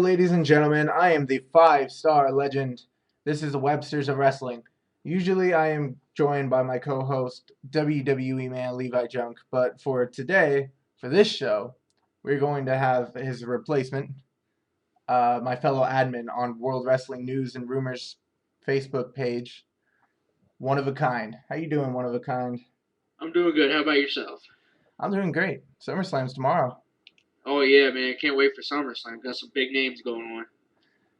ladies and gentlemen. I am the five-star legend. This is the Websters of Wrestling. Usually, I am joined by my co-host, WWE Man Levi Junk, but for today, for this show, we're going to have his replacement, my fellow admin on World Wrestling News and Rumors Facebook page, One of a Kind. How you doing, One of a Kind? I'm doing good. How about yourself? I'm doing great. SummerSlam's tomorrow. Oh yeah, man! Can't wait for SummerSlam. Got some big names going on.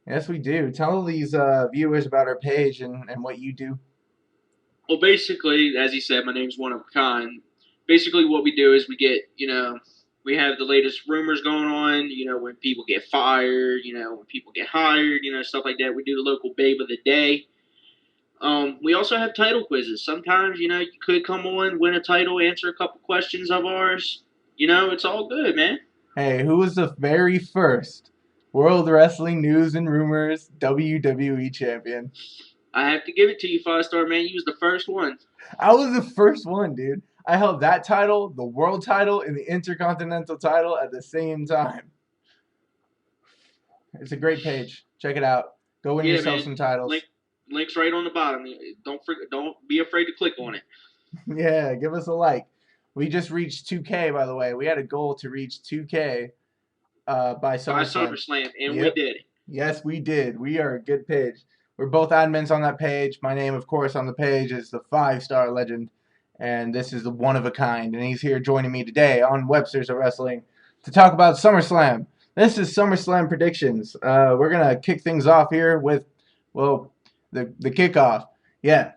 Yes, we do. Tell these viewers about our page and what you do. Well, basically, as you said, my name's One of a Kind. Basically, what we do is we get, we have the latest rumors going on. When people get fired. When people get hired. Stuff like that. We do the local babe of the day. We also have title quizzes. Sometimes, you could come on, win a title, answer a couple questions of ours. It's all good, man. Hey, who was the very first World Wrestling News and Rumors WWE champion? I have to give it to you, 5-star man. You was the first one. I was the first one, dude. I held that title, the world title, and the intercontinental title at the same time. It's a great page. Check it out. Go win yourself man. some titles. Link's right on the bottom. Don't be afraid to click on it. Yeah, give us a like. We just reached 2K, by the way. We had a goal to reach 2K by SummerSlam. And we did. Yes, we did. We are a good page. We're both admins on that page. My name, of course, on the page is the five-star legend, and this is the One of a Kind, and he's here joining me today on Websters of Wrestling to talk about SummerSlam. This is Summerslam Predictions. We're gonna kick things off here with, well, the kickoff. The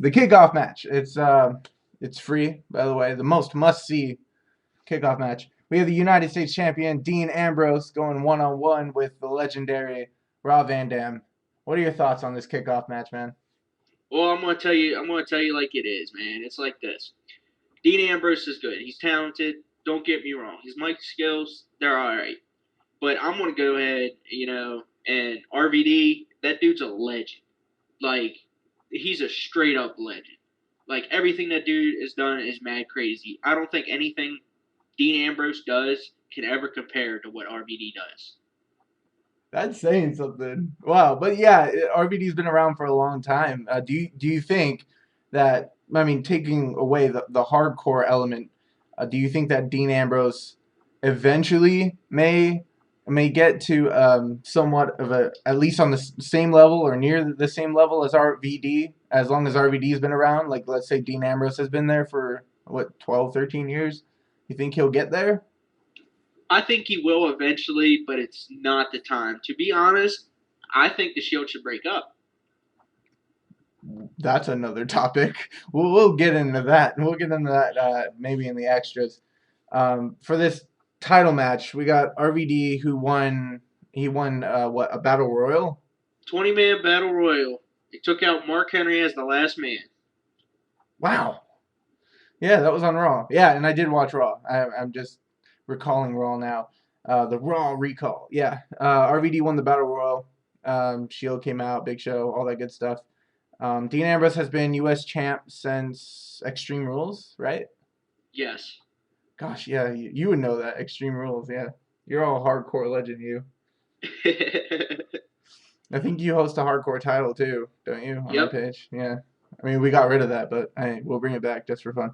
kickoff match. It's free, by the way. The most must-see kickoff match. We have the United States Champion Dean Ambrose going one-on-one with the legendary Rob Van Dam. What are your thoughts on this kickoff match, man? Well, I'm gonna tell you like it is, man. It's like this. Dean Ambrose is good. He's talented. Don't get me wrong. His mic skills, they're all right. But I'm gonna go ahead, and RVD, that dude's a legend. Like, he's a straight up legend. Like, everything that dude has done is mad crazy. I don't think anything Dean Ambrose does can ever compare to what RVD does. That's saying something. Wow. But yeah, RVD's been around for a long time. Do you think that, I mean, taking away the hardcore element, do you think that Dean Ambrose eventually may get to somewhat of a, at least on the same level or near the same level as RVD, as long as RVD's been around? Like, let's say Dean Ambrose has been there for, what, 12, 13 years? You think he'll get there? I think he will eventually, but it's not the time. To be honest, I think the Shield should break up. That's another topic. We'll get into that. We'll get into that maybe in the extras. For this title match, we got RVD who won. He won what, a battle royal? 20-man battle royal. He took out Mark Henry as the last man. Wow. Yeah, that was on Raw. Yeah, and I did watch Raw. I'm just recalling Raw now. The Raw recall. Yeah. RVD won the battle royal. Shield came out, Big Show, all that good stuff. Dean Ambrose has been U.S. champ since Extreme Rules, right? Yes. Gosh, yeah, you would know that. Extreme Rules, yeah. You're all hardcore legend, you. I think you host a hardcore title too, don't you, on that page? Yeah. I mean, we got rid of that, but hey, we'll bring it back just for fun.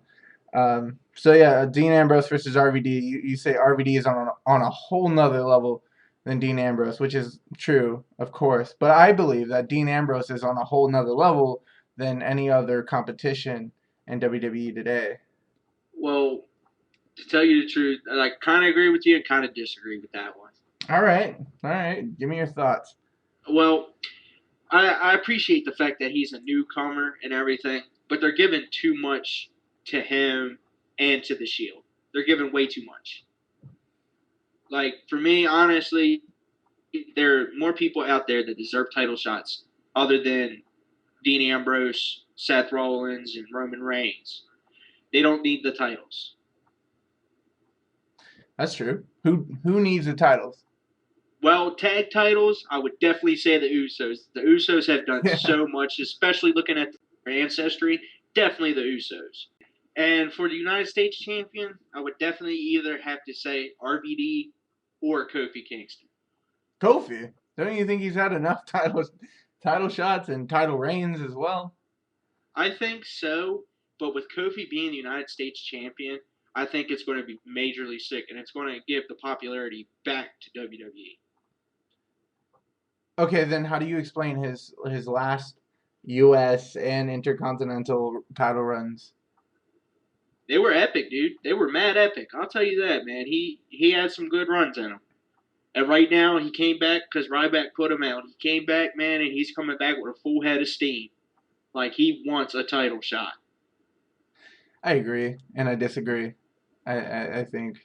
So yeah, Dean Ambrose versus RVD. You say RVD is on a whole nother level than Dean Ambrose, which is true, of course. But I believe that Dean Ambrose is on a whole nother level than any other competition in WWE today. Well, to tell you the truth, I kind of agree with you and kind of disagree with that one. All right. Give me your thoughts. Well, I appreciate the fact that he's a newcomer and everything, but they're giving too much to him and to the Shield. They're giving way too much. Like, for me, honestly, there are more people out there that deserve title shots other than Dean Ambrose, Seth Rollins, and Roman Reigns. They don't need the titles. That's true. Who needs the titles? Well, tag titles, I would definitely say the Usos. The Usos have done so much, especially looking at their ancestry. Definitely the Usos. And for the United States champion, I would definitely either have to say RVD or Kofi Kingston. Kofi. Don't you think he's had enough title shots and title reigns as well? I think so, but with Kofi being the United States champion, I think it's going to be majorly sick, and it's going to give the popularity back to WWE. Okay, then how do you explain his last U.S. and Intercontinental title runs? They were epic, dude. They were mad epic. I'll tell you that, man. He had some good runs in him. And right now, he came back because Ryback put him out. He came back, man, and he's coming back with a full head of steam. Like, he wants a title shot. I agree, and I disagree. I think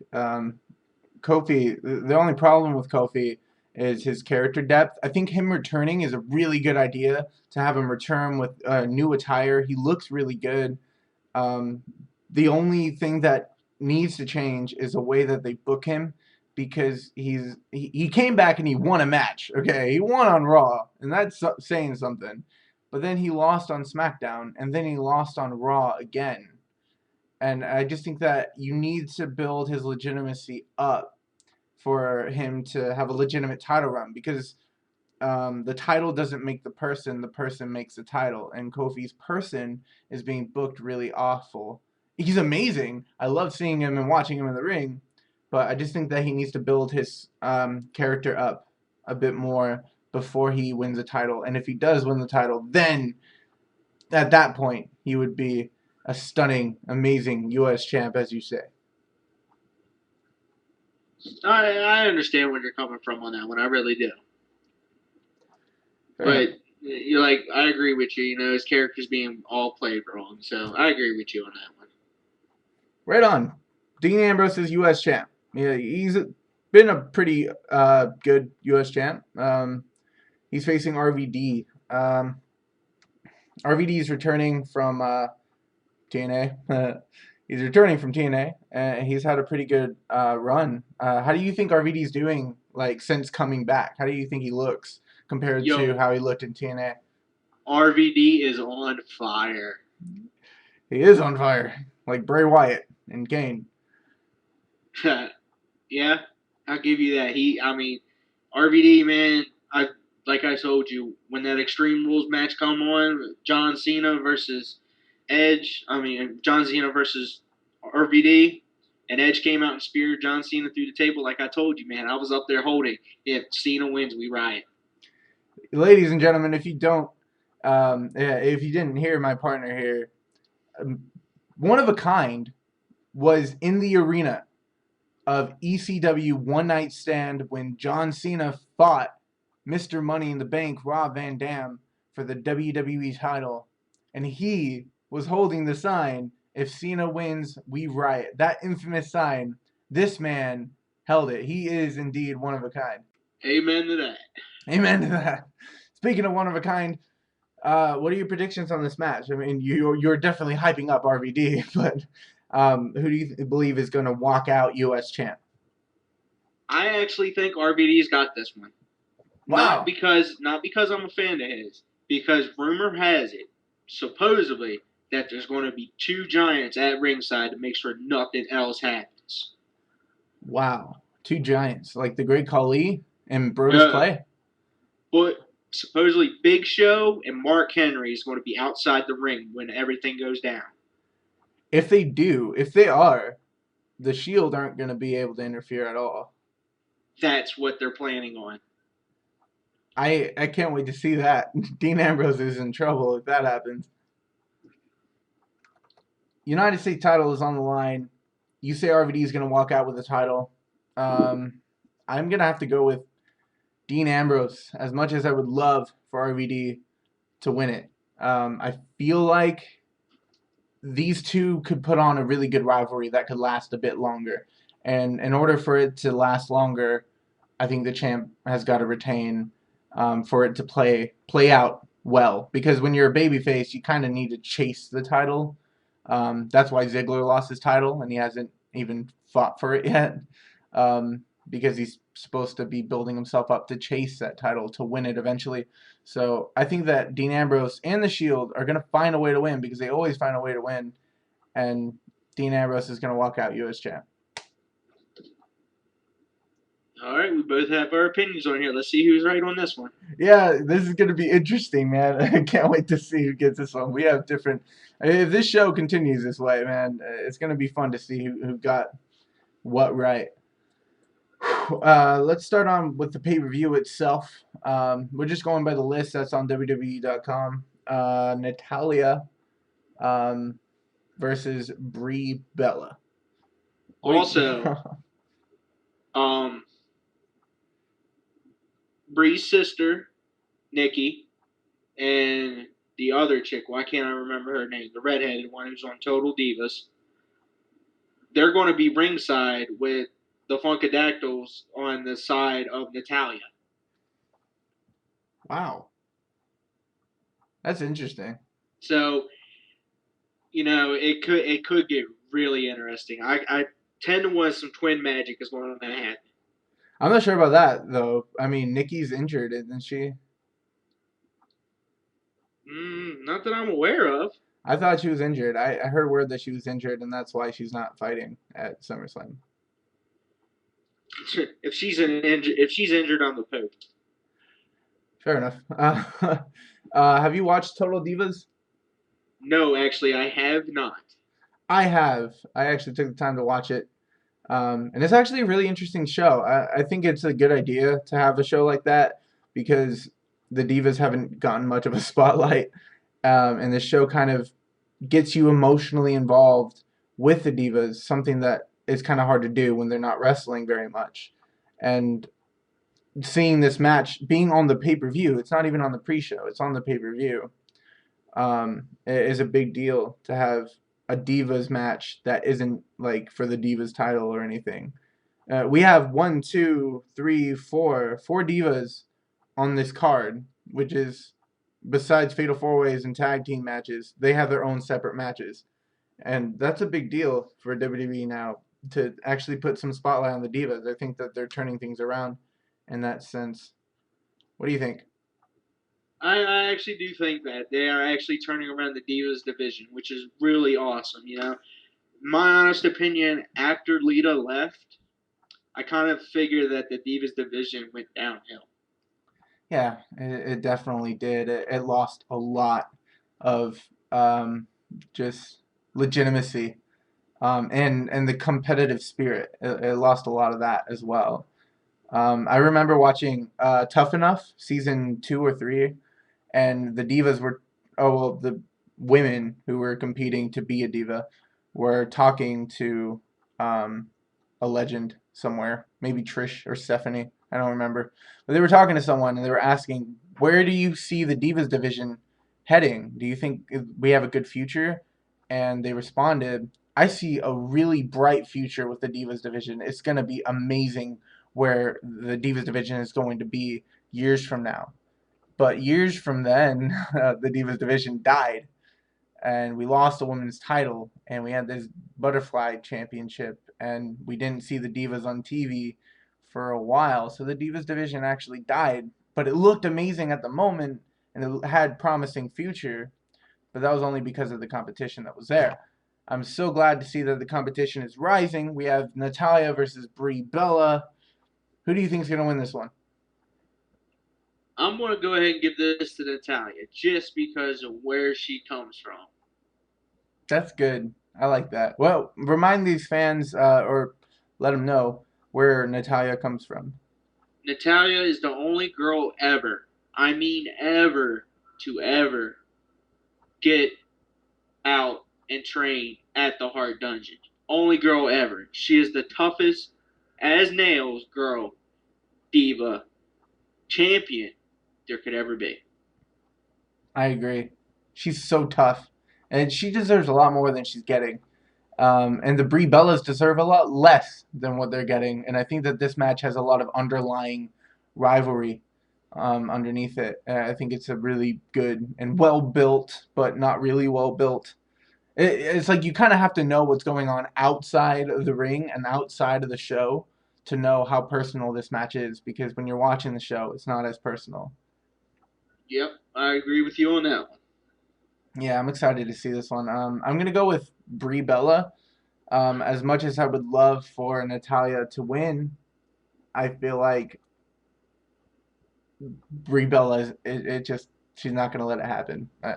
Kofi. The only problem with Kofi is his character depth. I think him returning is a really good idea to have him return with new attire. He looks really good. Um, the only thing that needs to change is the way that they book him because he came back and he won a match. Okay, he won on Raw, and that's saying something. But then he lost on SmackDown, and then he lost on Raw again. And I just think that you need to build his legitimacy up for him to have a legitimate title run because the title doesn't make the person makes the title. And Kofi's person is being booked really awful. He's amazing. I love seeing him and watching him in the ring, but I just think that he needs to build his character up a bit more before he wins a title. And if he does win the title, then at that point he would be a stunning, amazing U.S. champ, as you say. I understand where you're coming from on that one. I really do. But you're like, I agree with you. You know, his character's being all played wrong. So I agree with you on that one. Right on. Dean Ambrose is U.S. champ. Yeah, he's been a pretty good U.S. champ. He's facing RVD. RVD is returning from TNA. He's returning from TNA, and he's had a pretty good run. How do you think RVD's doing, like, since coming back? How do you think he looks compared to how he looked in TNA? RVD is on fire. He is on fire, like Bray Wyatt and Kane. Yeah, I'll give you that. RVD, man, like I told you, when that Extreme Rules match come on, John Cena versus John Cena versus RVD, and Edge came out and speared John Cena through the table. Like I told you, man, I was up there holding. If Cena wins, we riot. Ladies and gentlemen, if you didn't hear my partner here, One of a Kind was in the arena of ECW One Night Stand when John Cena fought Mr. Money in the Bank, Rob Van Dam, for the WWE title. And he was holding the sign, if Cena wins, we riot. That infamous sign, this man held it. He is indeed one of a kind. Amen to that. Amen to that. Speaking of one of a kind, what are your predictions on this match? I mean, you're definitely hyping up RVD, but who do you believe is going to walk out U.S. champ? I actually think RVD's got this one. Wow. Not because I'm a fan of his, because rumor has it, supposedly, that there's going to be two giants at ringside to make sure nothing else happens. Wow. Two giants, like the Great Khali and Brodus Clay. But supposedly Big Show and Mark Henry is going to be outside the ring when everything goes down. If they are, the Shield aren't going to be able to interfere at all. That's what they're planning on. I can't wait to see that. Dean Ambrose is in trouble if that happens. United States title is on the line. You say RVD is going to walk out with the title. I'm going to have to go with Dean Ambrose, as much as I would love for RVD to win it. I feel like these two could put on a really good rivalry that could last a bit longer. And in order for it to last longer, I think the champ has got to retain for it to play out well. Because when you're a babyface, you kind of need to chase the title. That's why Ziggler lost his title, and he hasn't even fought for it yet. Because he's supposed to be building himself up to chase that title to win it eventually. So I think that Dean Ambrose and the Shield are going to find a way to win because they always find a way to win. And Dean Ambrose is going to walk out U.S. champ. All right, we both have our opinions on here. Let's see who's right on this one. Yeah, this is gonna be interesting, man. I can't wait to see who gets this one. We have different. If this show continues this way, man, it's gonna be fun to see who got what right. Let's start on with the pay-per-view itself. We're just going by the list that's on WWE.com. Natalya um, versus Brie Bella. Also, um, Brie's sister, Nikki, and the other chick, why can't I remember her name? The redheaded one who's on Total Divas. They're going to be ringside with the Funkadactyls on the side of Natalya. Wow, that's interesting. So, it could get really interesting. I tend to want some twin magic is going to happen. I'm not sure about that though. I mean, Nikki's injured, isn't she? Not that I'm aware of. I thought she was injured. I heard word that she was injured, and that's why she's not fighting at SummerSlam. If she's injured, I'm the Pope. Fair enough. Have you watched Total Divas? No, actually, I have not. I have. I actually took the time to watch it. And it's actually a really interesting show. I think it's a good idea to have a show like that because the Divas haven't gotten much of a spotlight. And the show kind of gets you emotionally involved with the Divas, something that is kind of hard to do when they're not wrestling very much. And seeing this match being on the pay-per-view, it's not even on the pre-show, it's on the pay-per-view, is a big deal to have a Divas match that isn't like for the Divas title or anything. We have one, two, three, four Divas on this card, which is besides Fatal 4-Ways and tag team matches, they have their own separate matches. And that's a big deal for WWE now to actually put some spotlight on the Divas. I think that they're turning things around in that sense. What do you think? I actually do think that they are actually turning around the Divas division, which is really awesome. My honest opinion, after Lita left, I kind of figured that the Divas division went downhill. Yeah, it definitely did. It lost a lot of just legitimacy and the competitive spirit. It lost a lot of that as well. I remember watching Tough Enough season 2 or 3, and the divas were, oh well, the women who were competing to be a diva were talking to a legend somewhere, maybe Trish or Stephanie, I don't remember, but they were talking to someone and they were asking, where do you see the divas division heading? Do you think we have a good future? And they responded, I see a really bright future with the divas division. It's going to be amazing where the divas division is going to be years from now. But years from then, the Divas division died, and we lost the women's title, and we had this butterfly championship, and we didn't see the Divas on TV for a while. So the Divas division actually died, but it looked amazing at the moment, and it had promising future, but that was only because of the competition that was there. I'm so glad to see that the competition is rising. We have Natalya versus Brie Bella. Who do you think is going to win this one? I'm going to go ahead and give this to Natalya just because of where she comes from. That's good. I like that. Well, remind these fans or let them know where Natalya comes from. Natalya is the only girl ever, I mean ever, to ever get out and train at the Heart Dungeon. Only girl ever. She is the toughest as nails girl, diva, champion there could ever be. I agree. She's so tough, and she deserves a lot more than she's getting. And the Brie Bellas deserve a lot less than what they're getting. And I think that this match has a lot of underlying rivalry underneath it. I think it's a really good and well built, but not really well built. It's like you kind of have to know what's going on outside of the ring and outside of the show to know how personal this match is, because when you're watching the show, it's not as personal. Yep, I agree with you on that one. Yeah, I'm excited to see this one. I'm gonna go with Brie Bella. As much as I would love for Natalya to win, I feel like Brie Bella is it just she's not gonna let it happen. I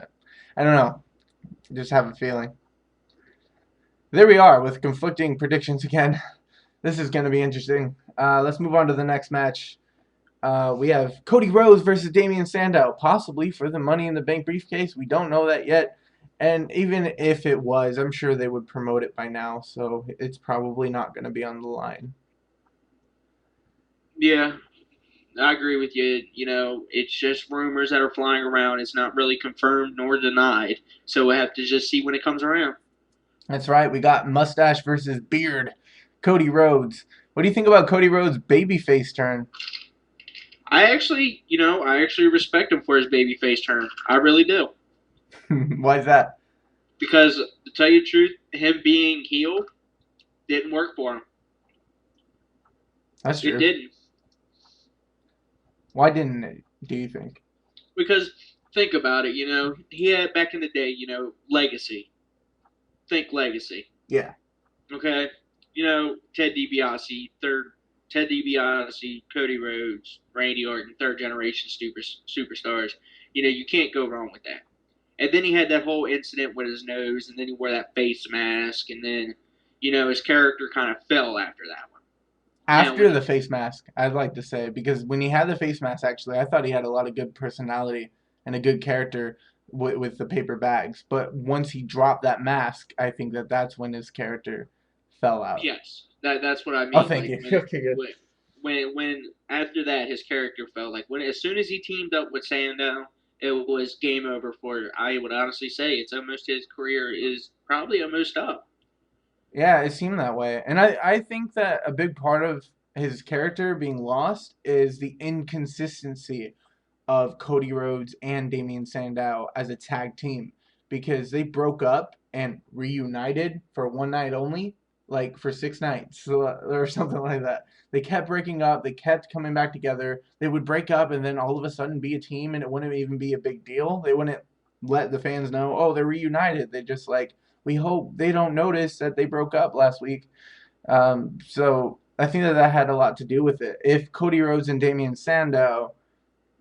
don't know. I just have a feeling. There we are with conflicting predictions again. This is gonna be interesting. Let's move on to the next match. We have Cody Rhodes versus Damian Sandow, possibly for the Money in the Bank briefcase. We don't know that yet. And even if it was, I'm sure they would promote it by now, so it's probably not going to be on the line. Yeah, I agree with you. You know, it's just rumors that are flying around. It's not really confirmed nor denied. So we have to just see when it comes around. That's right. We got mustache versus beard. Cody Rhodes. What do you think about Cody Rhodes' babyface turn? I actually respect him for his babyface turn. I really do. Why is that? Because to tell you the truth, him being heel didn't work for him. That's It true. didn't. Why didn't it, do you think? Because think about it, he had back in the day, legacy. Think legacy. Yeah. Okay? Ted DiBiase, Ted DiBiase, Cody Rhodes, Randy Orton, third generation superstars. You can't go wrong with that. And then he had that whole incident with his nose, and then he wore that face mask, and then, his character kind of fell after that one. Now After with the face mask, I'd like to say, because when he had the face mask, actually, I thought he had a lot of good personality and a good character with the paper bags. But once he dropped that mask, I think that's when his character fell out. yes, that's what I Oh, mean. thank Like you. Okay, good. when after that his character fell. Like when as soon as he teamed up with Sandow, it was game over for. I would honestly say it's almost his career is probably almost up. Yeah, it seemed that way. And I think that a big part of his character being lost is the inconsistency of Cody Rhodes and Damian Sandow as a tag team because they broke up and reunited for one night only, like for 6 nights or something like that. They kept breaking up, they kept coming back together. They would break up and then all of a sudden be a team and it wouldn't even be a big deal. They wouldn't let the fans know, oh, they're reunited. They just like, we hope they don't notice that they broke up last week. So I think that had a lot to do with it. If Cody Rhodes and Damian Sandow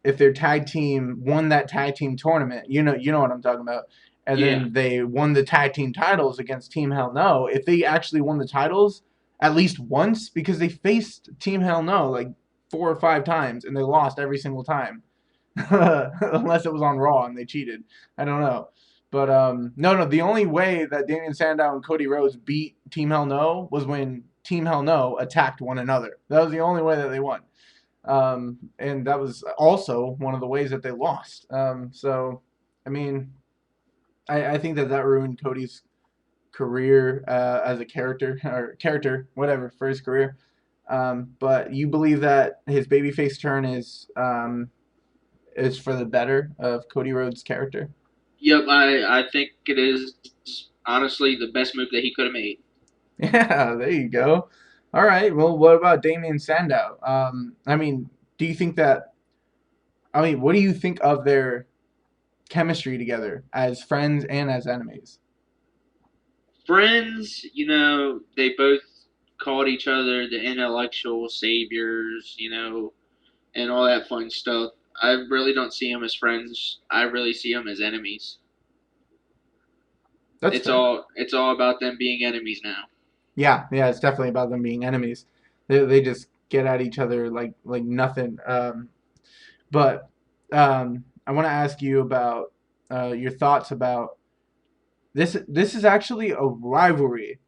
if their tag team won that tag team tournament, you know what I'm talking about, and Yeah. then they won the tag team titles against Team Hell No, if they actually won the titles at least once, because they faced Team Hell No like 4 or 5 times and they lost every single time, unless it was on Raw and they cheated. I don't know. But no, the only way that Damian Sandow and Cody Rhodes beat Team Hell No was when Team Hell No attacked one another. That was the only way that they won. And that was also one of the ways that they lost. So, I mean, I think that ruined Cody's career as a character or character, whatever, for his career. But you believe that his babyface turn is for the better of Cody Rhodes' character? Yep. I think it is honestly the best move that he could have made. Yeah, there you go. All right. Well, what about Damian Sandow? I mean, do you think that? I mean, what do you think of their chemistry together as friends and as enemies? Friends, they both called each other the intellectual saviors, and all that fun stuff. I really don't see them as friends. I really see them as enemies. That's It's fair. all it's all about them being enemies now. Yeah, yeah, it's definitely about them being enemies. They just get at each other like nothing. But I want to ask you about your thoughts about this. This is actually a rivalry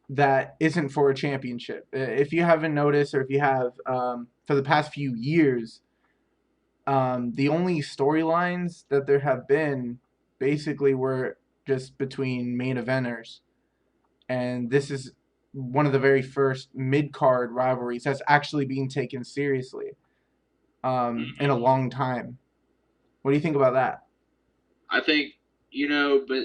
that isn't for a championship. If you haven't noticed, or if you have, for the past few years, the only storylines that there have been basically were just between main eventers, and this is one of the very first mid card rivalries that's actually being taken seriously in a Hmm. long time. What do you think about that? I think but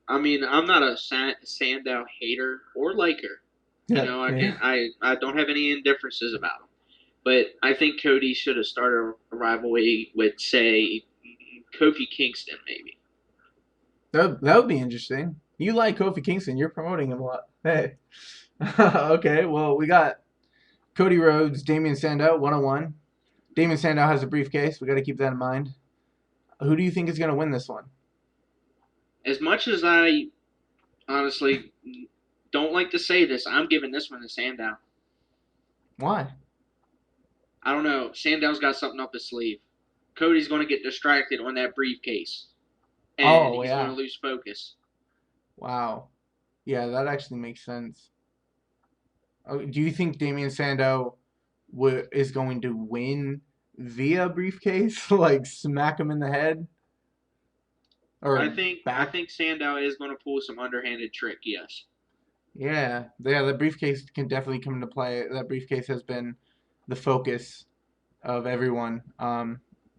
I mean, I'm not a Sandow hater or liker. Yeah, I yeah. can I don't have any indifferences about him. But I think Cody should have started a rivalry with, say, Kofi Kingston, maybe. That would be interesting. You like Kofi Kingston? You're promoting him a lot. Hey, okay. Well, we got Cody Rhodes, Damian Sandow, 101. Damian Sandow has a briefcase. We got to keep that in mind. Who do you think is going to win this one? As much as I honestly don't like to say this, I'm giving this one to Sandow. Why? I don't know. Sandow's got something up his sleeve. Cody's going to get distracted on that briefcase, and Oh, he's going yeah. to lose focus. Wow. Yeah, that actually makes sense. Do you think Damian Sandow is going to win via briefcase? Like smack him in the head? I Or think I back? think Sandow is going to pull some underhanded trick. Yes. Yeah. Yeah, the briefcase can definitely come into play. That briefcase has been the focus of everyone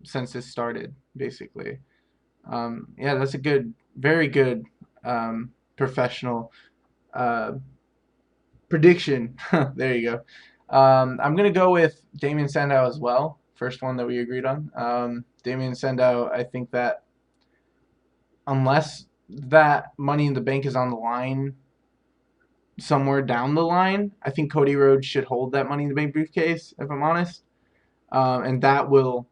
since this started, basically. Yeah, that's a good, very good professional uh, prediction. There you go. I'm gonna go with Damian Sandow as well. First one that we agreed on. Damian Sandow. I think that unless that Money in the Bank is on the line somewhere down the line, I think Cody Rhodes should hold that Money in the Bank briefcase. If I'm honest, and that will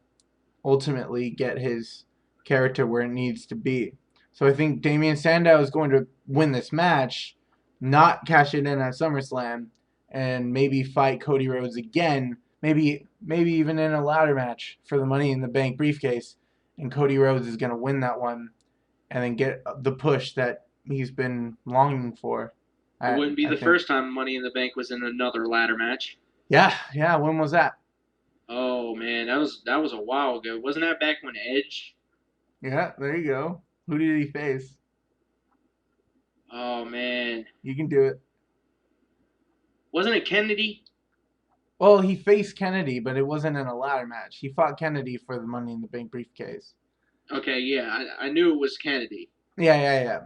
ultimately get his character where it needs to be. So I think Damian Sandow is going to win this match, not cash it in at SummerSlam, and maybe fight Cody Rhodes again. Maybe even in a ladder match for the Money in the Bank briefcase, and Cody Rhodes is going to win that one, and then get the push that he's been longing for. It I wouldn't be I the think. first time Money in the Bank was in another ladder match. Yeah. When was that? Oh man, that was a while ago. Wasn't that back when Edge? Yeah, there you go. Who did he face? Oh man, You can do it. wasn't it Kennedy? Well, he faced Kennedy, but it wasn't in a ladder match. He fought Kennedy for the Money in the Bank briefcase. Okay, yeah, I knew it was Kennedy. Yeah.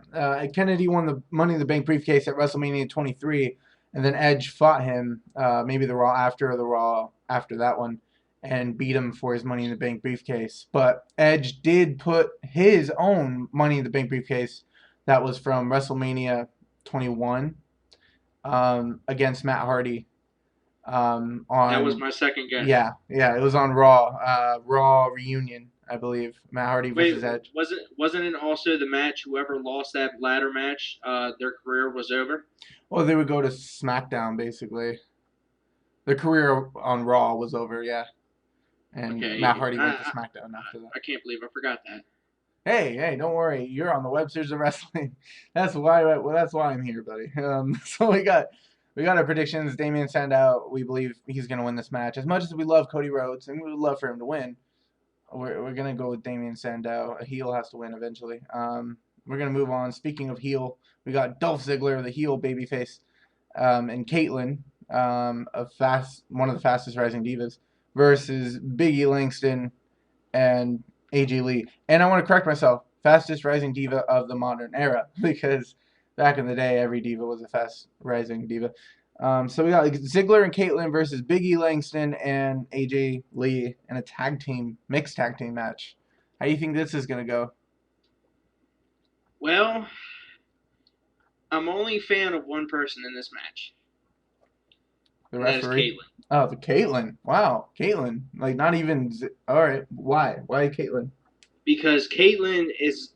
Kennedy won the Money in the Bank briefcase at WrestleMania 23, and then Edge fought him, maybe the Raw after or the Raw after that one, and beat him for his Money in the Bank briefcase. But Edge did put his own Money in the Bank briefcase that was from WrestleMania 21 against Matt Hardy That was on my second guess. yeah, it was on Raw, Raw reunion, I believe. Matt Hardy Wait, versus Edge. wasn't it also the match? Whoever lost that ladder match, their career was over. Well, they would go to SmackDown basically. Their career on Raw was over, yeah, and Matt Okay, Hardy went to SmackDown after that. I can't believe I forgot that. Hey, don't worry, you're on the Websters of Wrestling. That's why I'm here, buddy. So we got our predictions. Damian Sandow, we believe he's gonna win this match. As much as we love Cody Rhodes and we would love for him to win, we're gonna go with Damian Sandow. A heel has to win eventually. We're gonna move on. Speaking of heel, we got Dolph Ziggler, the heel babyface, and Caitlyn, one of the fastest rising divas, versus Big E Langston and AJ Lee. And I want to correct myself, fastest rising diva of the modern era, because back in the day, every diva was a fast rising diva. So we got Ziggler and Caitlyn versus Big E Langston and AJ Lee in a mixed tag team match. How do you think this is gonna go? Well, I'm only a fan of one person in this match, The and that is referee? Caitlyn. Oh, the Caitlyn. Wow, Caitlyn. Like not even. All right. Why? Why Caitlyn? Because Caitlyn is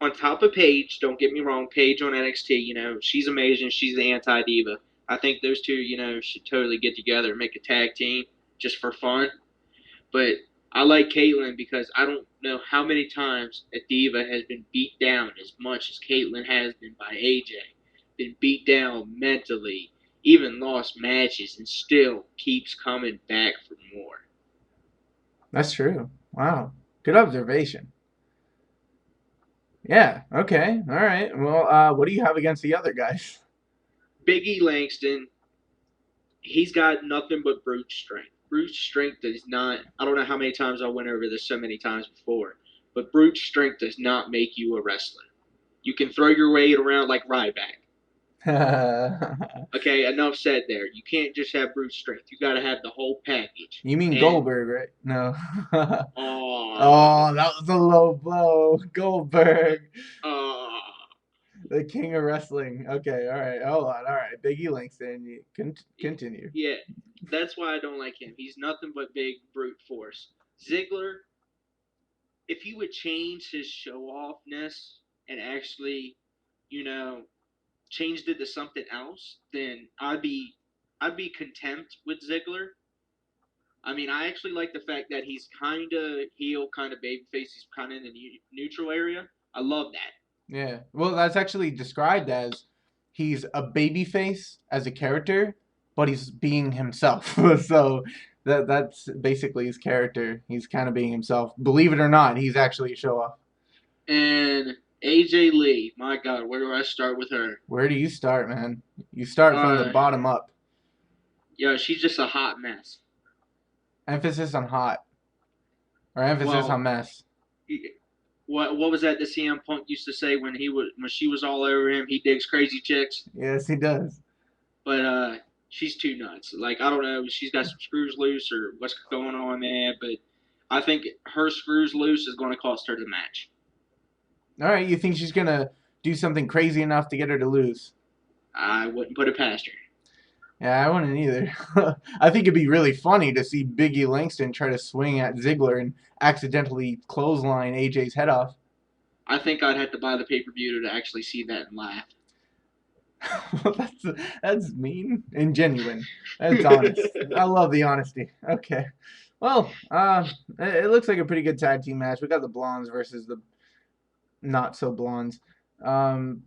on top of Paige. Don't get me wrong, Paige on NXT. She's amazing. She's the anti diva. I think those two, should totally get together and make a tag team just for fun. But I like Caitlyn because I don't know how many times a diva has been beat down as much as Caitlyn has been by AJ. Been beat down mentally, even lost matches, and still keeps coming back for more. That's true. Wow. Good observation. Yeah. Okay. All right. Well, what do you have against the other guys? Biggie Langston, he's got nothing but brute strength. Brute strength does not, I don't know how many times I went over this so many times before, but brute strength does not make you a wrestler. You can throw your weight around like Ryback. Okay, enough said there. You can't just have brute strength. You got to have the whole package. You mean And Goldberg, right? No. oh, Oh, that was a low blow. Goldberg, oh, the king of wrestling. Okay, all right. Hold on. All right. Biggie Langston, continue. yeah. That's why I don't like him. He's nothing but big brute force. Ziggler, if he would change his show offness and actually, you know, changed it to something else, then I'd be content with Ziggler. I mean, I actually like the fact that he's kind of heel, kind of babyface. He's kind of in the neutral area. I love that. Yeah. Well, that's actually described as he's a babyface as a character, but he's being himself. So that's basically his character. He's kind of being himself. Believe it or not, he's actually a show off. And AJ Lee, my God, where do I start with her? Where do you start, man? You start from the Uh, bottom up. yeah, she's just a hot mess. Emphasis on hot or emphasis on Well, mess. what was that the CM Punk used to say when she was all over him? He digs crazy chicks, Yes, he does. but she's too nuts. Like I don't know, she's got some screws loose or what's going on there, but I think her screws loose is going to cost her the match. All right, you think she's gonna do something crazy enough to get her to lose? I wouldn't put it past her. Yeah, I wouldn't either. I think it'd be really funny to see Biggie Langston try to swing at Ziggler and accidentally clothesline AJ's head off. I think I'd have to buy the pay per view to actually see that and laugh. Well, that's mean and genuine. That's honest. I love the honesty. Okay. Well, it looks like a pretty good tag team match. We got the blondes versus the not so blondes. Um,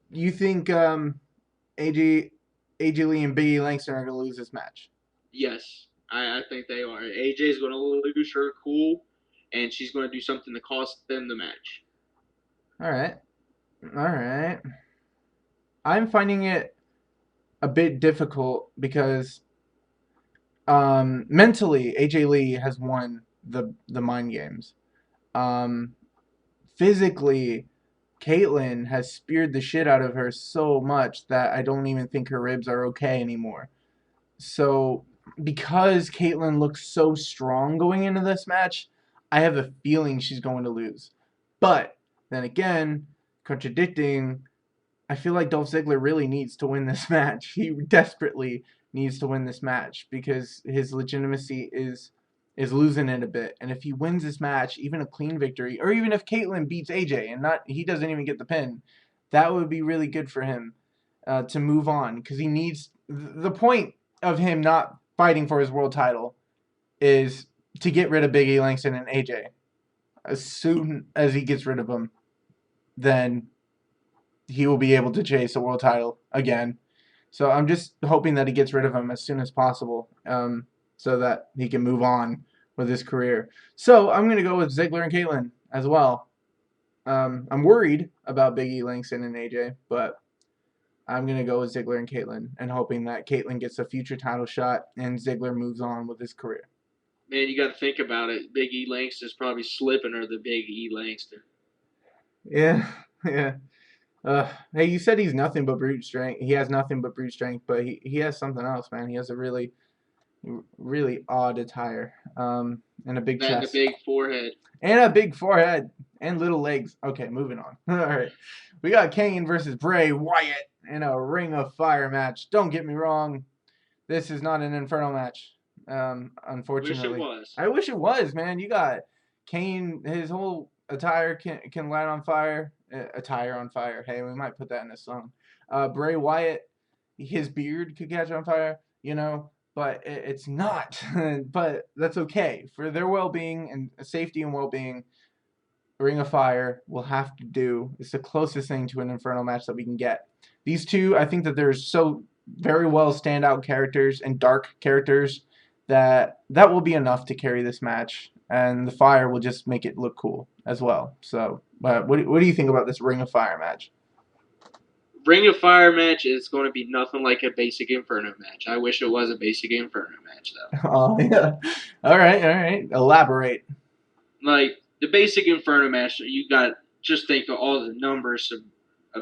you think AJ AJ Lee and Biggie Langston are gonna lose this match? Yes, I think they are. AJ's going to lose her cool, and she's going to do something to cost them the match. All right. All right. I'm finding it a bit difficult because mentally AJ Lee has won the mind games. Um, physically, Caitlyn has speared the shit out of her so much that I don't even think her ribs are okay anymore. So because Caitlyn looks so strong going into this match, I have a feeling she's going to lose. But then again, contradicting, I feel like Dolph Ziggler really needs to win this match. He desperately needs to win this match because his legitimacy is losing it a bit. And if he wins this match, even a clean victory, or even if Caitlyn beats AJ and not he doesn't even get the pin, that would be really good for him to move on because he needs the point of him not fighting for his world title is to get rid of Biggie Langston and AJ. As soon as he gets rid of them, then he will be able to chase a world title again. So I'm just hoping that he gets rid of him as soon as possible, so that he can move on with his career. So I'm gonna go with Ziggler and Caitlyn as well. I'm worried about Biggie Langston and AJ, but I'm gonna go with Ziggler and Caitlyn, and hoping that Caitlyn gets a future title shot and Ziggler moves on with his career. Man, you got to think about it. Big E Langston's probably slipping her the Big E Langston. Yeah, yeah. Hey, you said he's nothing but brute strength. He has nothing but brute strength, but he has something else, man. He has a really, really odd attire. And a big That and a chest. big forehead. And a big forehead. And little legs. Okay, moving on. All right. We got Kane versus Bray Wyatt in a Ring of Fire match. Don't get me wrong. This is not an Inferno match. Unfortunately. Wish it was. I wish it was, man. You got Kane, his whole attire can light on fire. Attire on fire. Hey, we might put that in a song. Bray Wyatt, his beard could catch on fire, but it's not. But that's okay. For their well-being and safety and well-being, Ring of Fire will have to do. It's the closest thing to an Inferno match that we can get. These two, I think that they're so very well standout characters and dark characters that will be enough to carry this match, and the fire will just make it look cool as well. So, what do you think about this Ring of Fire match? Ring of Fire match is going to be nothing like a basic Inferno match. I wish it was a basic Inferno match, though. Oh, yeah. All right. Elaborate. Like, the basic Inferno match, you got just think of all the numbers of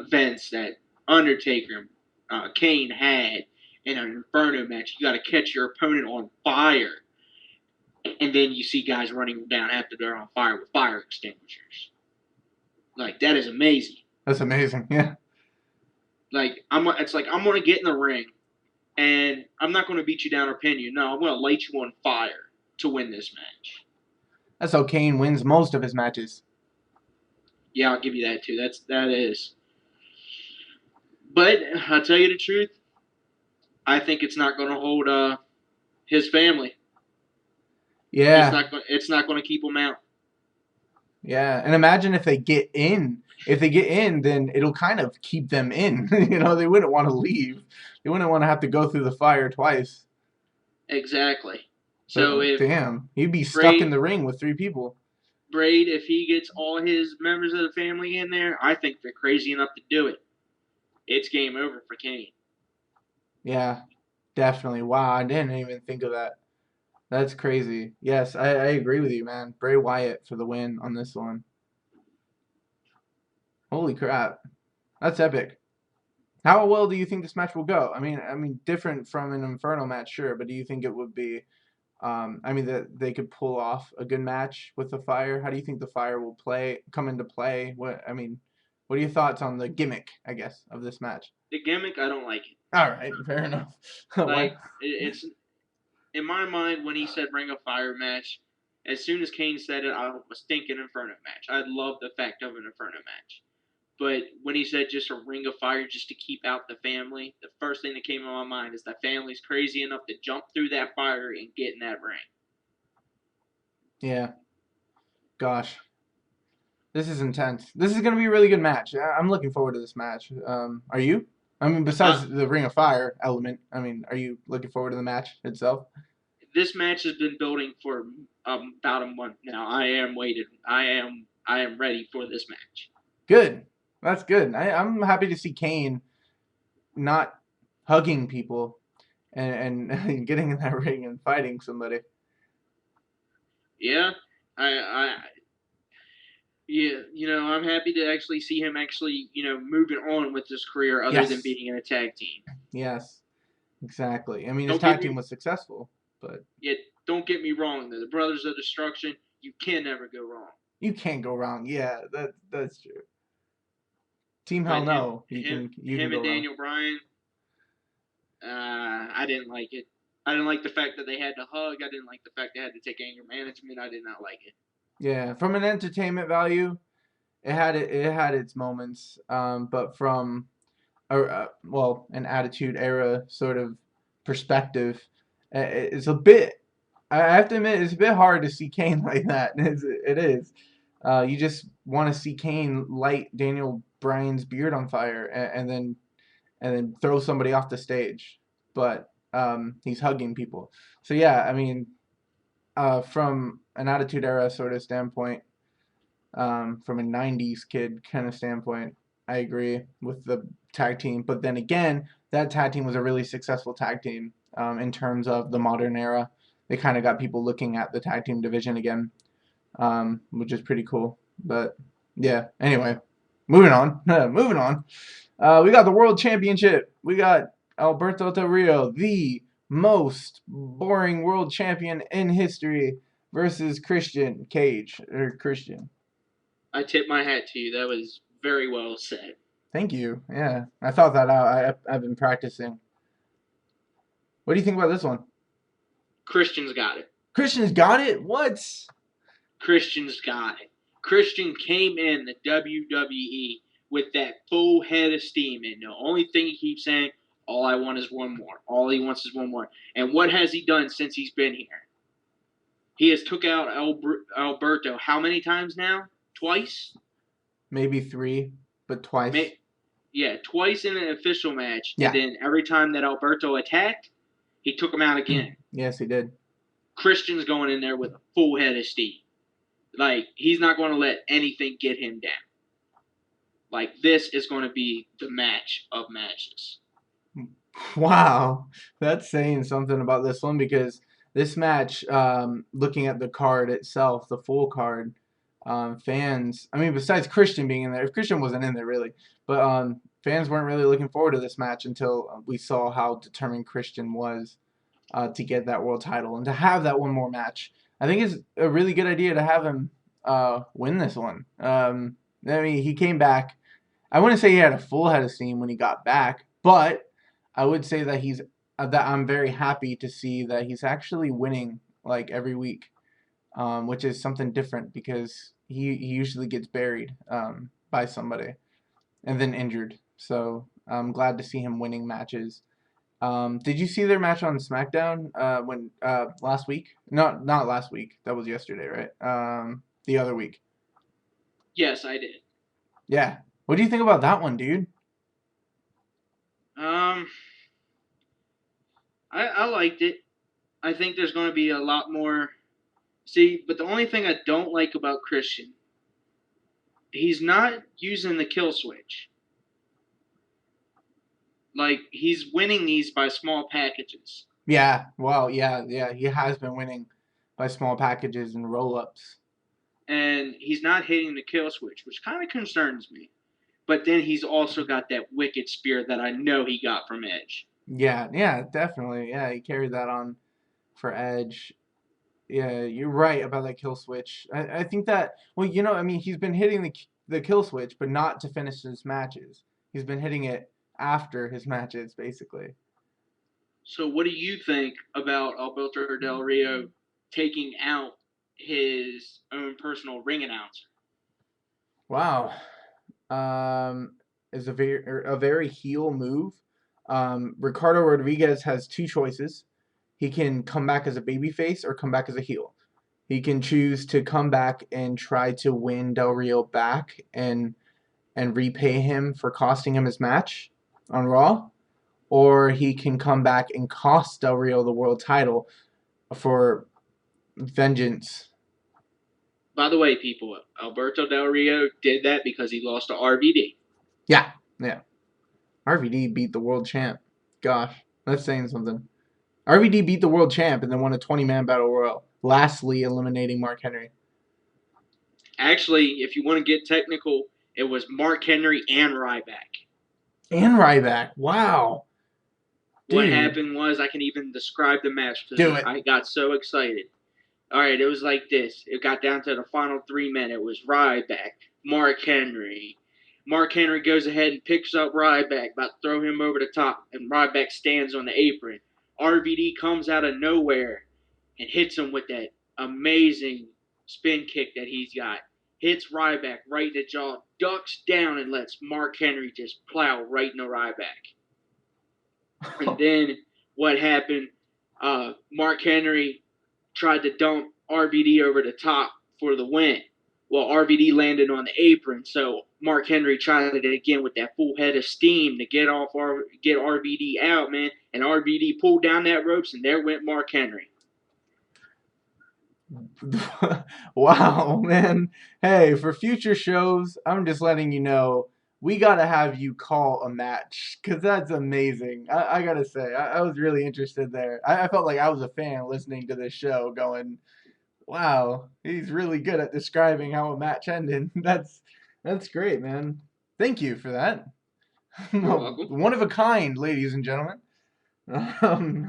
events that Undertaker, Kane had in an Inferno match. You got to catch your opponent on fire. And then you see guys running down after they're on fire with fire extinguishers. Like, that is amazing. That's amazing, yeah. Like, I'm going to get in the ring, And I'm not going to beat you down or pin you. No, I'm going to light you on fire to win this match. That's how Kane wins most of his matches. Yeah, I'll give you that too. That is. But I'll tell you the truth. I think it's not going to hold his family. Yeah. It's not going to keep him out. Yeah, and imagine if they get in. If they get in, then it'll kind of keep them in. They wouldn't want to leave. They wouldn't want to have to go through the fire twice. Exactly. So But if damn, he'd be stuck in the ring with 3 people. Braid, if he gets all his members of the family in there, I think they're crazy enough to do it. It's game over for Kane. Yeah, definitely. Wow, I didn't even think of that. That's crazy. Yes, I agree with you, man. Bray Wyatt for the win on this one. Holy crap. That's epic. How well do you think this match will go? I mean, different from an Inferno match, sure, but do you think it would be, that they could pull off a good match with the Fire? How do you think the Fire will come into play? What are your thoughts on the gimmick, I guess, of this match? The gimmick, I don't like it. All right, fair enough. Like it's in my mind when he said Ring of Fire match. As soon as Kane said it, I was thinking Inferno match. I love the fact of an Inferno match. But when he said just a Ring of Fire just to keep out the family, the first thing that came to my mind is that family's crazy enough to jump through that fire and get in that ring. Yeah. Gosh. This is intense. This is going to be a really good match. I'm looking forward to this match. Are you? Besides the Ring of Fire element, are you looking forward to the match itself? This match has been building for about a month now. I am waiting. I am ready for this match. Good. That's good. I'm happy to see Kane not hugging people and getting in that ring and fighting somebody. Yeah, I'm happy to actually see him moving on with his career other than being in a tag team. Yes, exactly. His tag team was successful, but yeah, don't get me wrong. The Brothers of Destruction, you can never go wrong. You can't go wrong. Yeah, that's true. Team Hell No. Him and Daniel Bryan. I didn't like it. I didn't like the fact that they had to hug. I didn't like the fact they had to take anger management. I did not like it. Yeah, from an entertainment value, it had its moments. But from an Attitude Era sort of perspective, it's a bit. I have to admit, it's a bit hard to see Kane like that. It is. You just want to see Kane light Daniel Bryan's beard on fire and then throw somebody off the stage. But he's hugging people. So yeah, from an Attitude Era sort of standpoint, from a 90s kid kind of standpoint, I agree with the tag team. But then again, that tag team was a really successful tag team in terms of the modern era. They kind of got people looking at the tag team division again, which is pretty cool. But yeah, anyway, moving on. Moving on. We got the World Championship. We got Alberto Del Rio, the most boring world champion in history, versus Christian Cage. I tip my hat to you. That was very well said. Thank you. Yeah, I thought that out. I've been practicing. What do you think about this one? Christian's got it. Christian's got it? What? Christian's got it. Christian came in the WWE with that full head of steam, and the only thing he keeps saying, all I want is one more. All he wants is one more. And what has he done since he's been here? He has took out Alberto how many times now? Twice? Maybe 3, but twice. Twice in an official match. Yeah. And then every time that Alberto attacked, he took him out again. Yes, he did. Christian's going in there with a full head of steam. Like, he's not going to let anything get him down. Like, this is going to be the match of matches. Wow. That's saying something about this one, because this match, looking at the card itself, the full card, fans, besides Christian being in there, if Christian wasn't in there really, but fans weren't really looking forward to this match until we saw how determined Christian was to get that world title and to have that one more match. I think it's a really good idea to have him win this one. He came back. I wouldn't say he had a full head of steam when he got back, but I would say that he's that I'm very happy to see that he's actually winning like every week, which is something different because he usually gets buried by somebody and then injured. So I'm glad to see him winning matches. Did you see their match on SmackDown when last week? Not last week. That was yesterday, right? The other week. Yes, I did. Yeah. What do you think about that one, dude? Um, I liked it. I think there's going to be a lot more. See, but the only thing I don't like about Christian, he's not using the kill switch. Like, he's winning these by small packages. Yeah. Well, yeah. He has been winning by small packages and roll-ups. And he's not hitting the kill switch, which kind of concerns me. But then he's also got that wicked spear that I know he got from Edge. Yeah, definitely. Yeah, he carried that on for Edge. Yeah, you're right about that kill switch. I think that, well, I mean, he's been hitting the kill switch, but not to finish his matches. He's been hitting it after his matches, basically. So, what do you think about Alberto Del Rio taking out his own personal ring announcer? Wow. Is a very heel move. Ricardo Rodriguez has two choices. He can come back as a babyface or come back as a heel. He can choose to come back and try to win Del Rio back and repay him for costing him his match on Raw, or he can come back and cost Del Rio the world title for vengeance. By the way, people, Alberto Del Rio did that because he lost to RVD. Yeah. RVD beat the world champ. Gosh, that's saying something. RVD beat the world champ and then won a 20-man battle royal, lastly eliminating Mark Henry. Actually, if you want to get technical, it was Mark Henry and Ryback. And Ryback. Wow. What Dude. happened was, I can even describe the match Do because it. I got so excited. All right, it was like this. It got down to the final 3 men. It was Ryback, Mark Henry. Mark Henry goes ahead and picks up Ryback, about to throw him over the top, and Ryback stands on the apron. RVD comes out of nowhere and hits him with that amazing spin kick that he's got. Hits Ryback right in the jaw, ducks down, and lets Mark Henry just plow right into Ryback. And then what happened? Mark Henry tried to dump RVD over the top for the win. Well, RVD landed on the apron, so Mark Henry tried it again with that full head of steam to get RVD out, man. And RVD pulled down that ropes, and there went Mark Henry. Wow, man. Hey, for future shows, I'm just letting you know we gotta have you call a match because that's amazing. I gotta say, I was really interested there. I felt like I was a fan listening to this show, going, "Wow, he's really good at describing how a match ended." That's great, man. Thank you for that. You're welcome. One of a kind, ladies and gentlemen.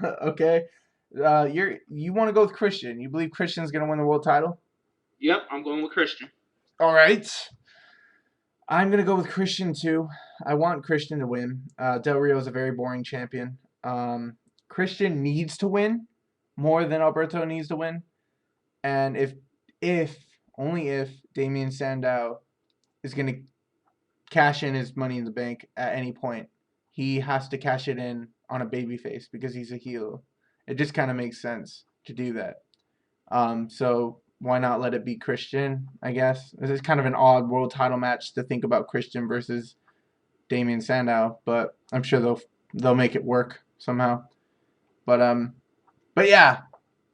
Okay. You want to go with Christian? You believe Christian's gonna win the world title? Yep, I'm going with Christian. All right. I'm gonna go with Christian too. I want Christian to win. Del Rio is a very boring champion. Christian needs to win more than Alberto needs to win. And if only if Damian Sandow is gonna cash in his money in the bank at any point, he has to cash it in on a babyface because he's a heel. It just kind of makes sense to do that. So why not let it be Christian, I guess? This is kind of an odd world title match to think about Christian versus Damian Sandow, but I'm sure they'll make it work somehow. But yeah,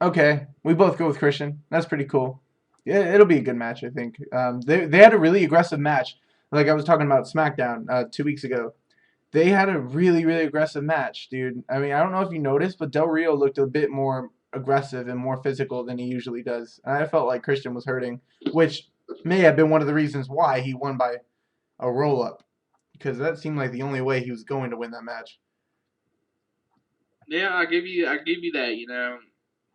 okay. We both go with Christian. That's pretty cool. Yeah, it'll be a good match, I think. They had a really aggressive match. Like I was talking about SmackDown 2 weeks ago. They had a really, really aggressive match, dude. I mean, I don't know if you noticed, but Del Rio looked a bit more aggressive and more physical than he usually does. And I felt like Christian was hurting, which may have been one of the reasons why he won by a roll-up, because that seemed like the only way he was going to win that match. Yeah, I give you that,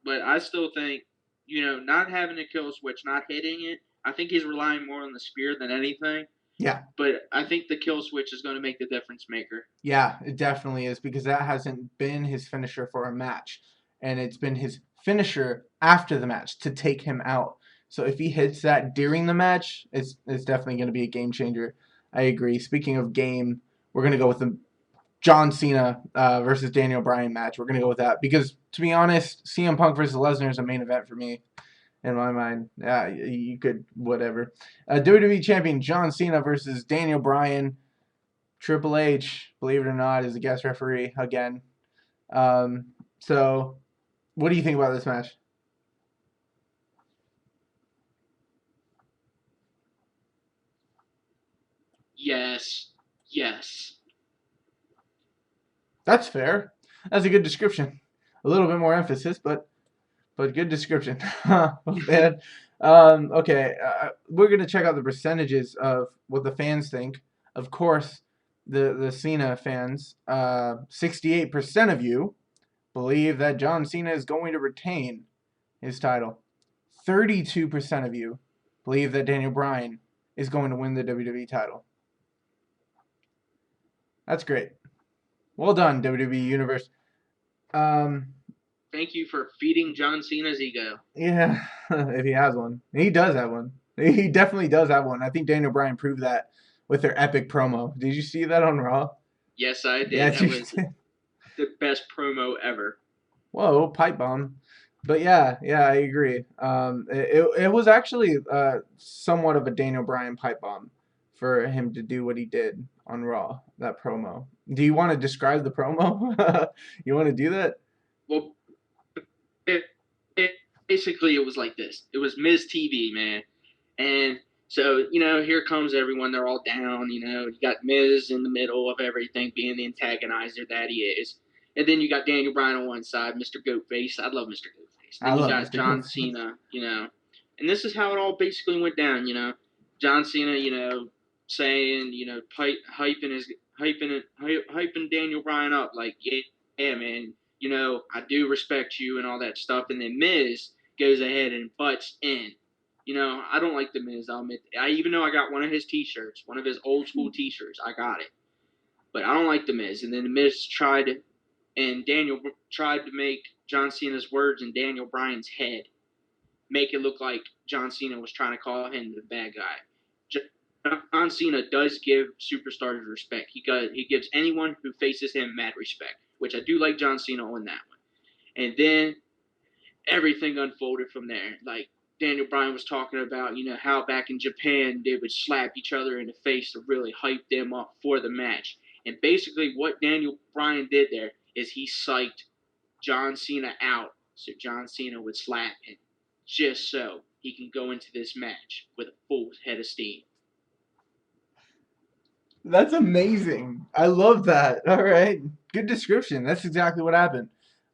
but I still think, not having a kill switch, not hitting it. I think he's relying more on the spear than anything. Yeah. But I think the kill switch is going to make the difference maker. Yeah, it definitely is because that hasn't been his finisher for a match. And it's been his finisher after the match to take him out. So if he hits that during the match, it's definitely going to be a game changer. I agree. Speaking of game, we're going to go with the John Cena versus Daniel Bryan match. We're going to go with that because, to be honest, CM Punk versus Lesnar is a main event for me in my mind. You could, whatever. WWE Champion John Cena versus Daniel Bryan. Triple H, believe it or not, is a guest referee again. So, what do you think about this match? Yes. Yes. That's fair. That's a good description. A little bit more emphasis, but good description. Man. Okay, we're gonna check out the percentages of what the fans think. Of course, the Cena fans, 68% of you believe that John Cena is going to retain his title. 32% of you believe that Daniel Bryan is going to win the WWE title. That's great. Well done, WWE Universe. Um, Thank you for feeding John Cena's ego. yeah, if he has one. He does have one. He definitely does have one. I think Daniel Bryan proved that with their epic promo. Did you see that on Raw? Yes, I did. Yes, That you was did. the best promo ever. Whoa, pipe bomb. But yeah, I agree. It was actually somewhat of a Daniel Bryan pipe bomb for him to do what he did on Raw, that promo. Do you want to describe the promo? You want to do that? Well, it, it basically it was like this. It was Miz TV, man, and so here comes everyone. They're all down. You got Miz in the middle of everything, being the antagonizer that he is, and then you got Daniel Bryan on one side, Mr. Goatface. I love Mr. Goatface. I Then you love got Mr. John Goofy. Cena. And this is how it all basically went down. John Cena. Saying hyping Daniel Bryan up like yeah man, I do respect you and all that stuff. And then Miz goes ahead and butts in. I don't like the Miz. I'll admit. Even though I got one of his T-shirts, one of his old school T-shirts, I got it. But I don't like the Miz. And then the Miz and Daniel tried to make John Cena's words in Daniel Bryan's head make it look like John Cena was trying to call him the bad guy. John Cena does give superstars respect. He gives anyone who faces him mad respect, which I do like John Cena on that one. And then everything unfolded from there. Like Daniel Bryan was talking about, how back in Japan they would slap each other in the face to really hype them up for the match. And basically, what Daniel Bryan did there is he psyched John Cena out so John Cena would slap him just so he can go into this match with a full head of steam. That's amazing. I love that. All right. Good description. That's exactly what happened.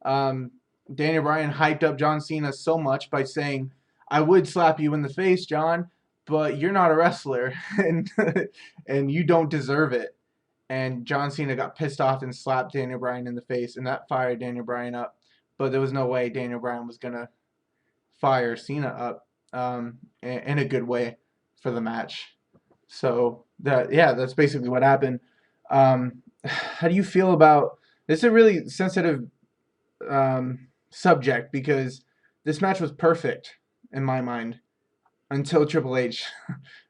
Um, Daniel Bryan hyped up John Cena so much by saying, I would slap you in the face, John, but you're not a wrestler and and you don't deserve it. And John Cena got pissed off and slapped Daniel Bryan in the face, and that fired Daniel Bryan up. But there was no way Daniel Bryan was going to fire Cena up in a good way for the match. So that's basically what happened. How do you feel about this? Is a really sensitive subject because this match was perfect in my mind until Triple H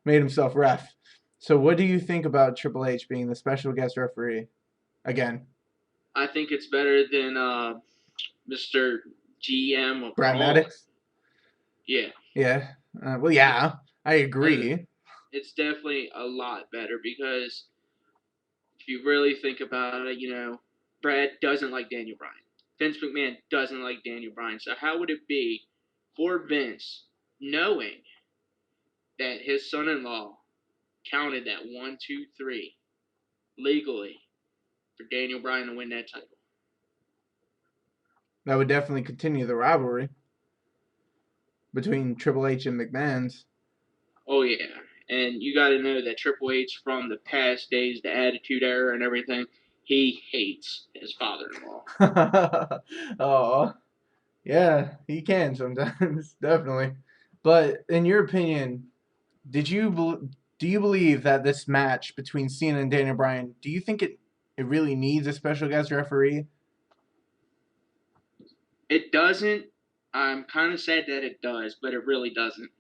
made himself ref. So what do you think about Triple H being the special guest referee again? I think it's better than Mr. GM of Brad Raw. Maddox? Yeah. Yeah. Well, yeah, I agree. It's definitely a lot better because if you really think about it, Brad doesn't like Daniel Bryan. Vince McMahon doesn't like Daniel Bryan. So how would it be for Vince knowing that his son-in-law counted that 1, 2, 3 legally for Daniel Bryan to win that title? That would definitely continue the rivalry between Triple H and McMahon's. Oh yeah, and you got to know that Triple H from the past days, the Attitude Era and everything, he hates his father-in-law. Oh, yeah, he can sometimes, definitely. But in your opinion, did you Do you believe that this match between Cena and Daniel Bryan, do you think it really needs a special guest referee? It doesn't. I'm kind of sad that it does, but it really doesn't.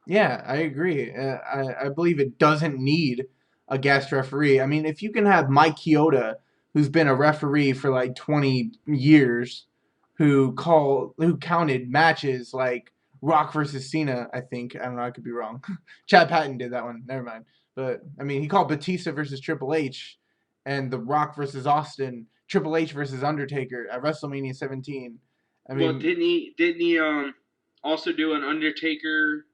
Yeah, I agree. I believe it doesn't need a guest referee. I mean, if you can have Mike Chioda, who's been a referee for like 20 years, who counted matches like Rock versus Cena, I think. I don't know, I could be wrong. Chad Patton did that one. Never mind. But I mean, he called Batista versus Triple H and The Rock versus Austin, Triple H versus Undertaker at WrestleMania 17. I Well, mean, didn't he also do an Undertaker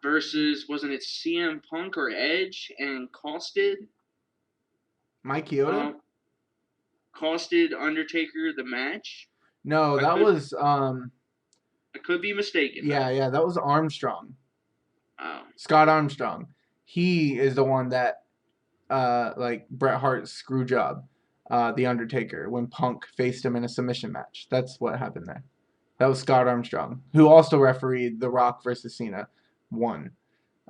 versus, wasn't it CM Punk or Edge, and Mike Chioda? uh, costed Undertaker the match? No, I that could was I could be mistaken yeah, though. yeah, that was Armstrong. Oh, Scott Armstrong. He is the one that like Bret Hart's screw job, The Undertaker, when Punk faced him in a submission match. That's what happened there. That was Scott Armstrong, who also refereed The Rock versus Cena. Won.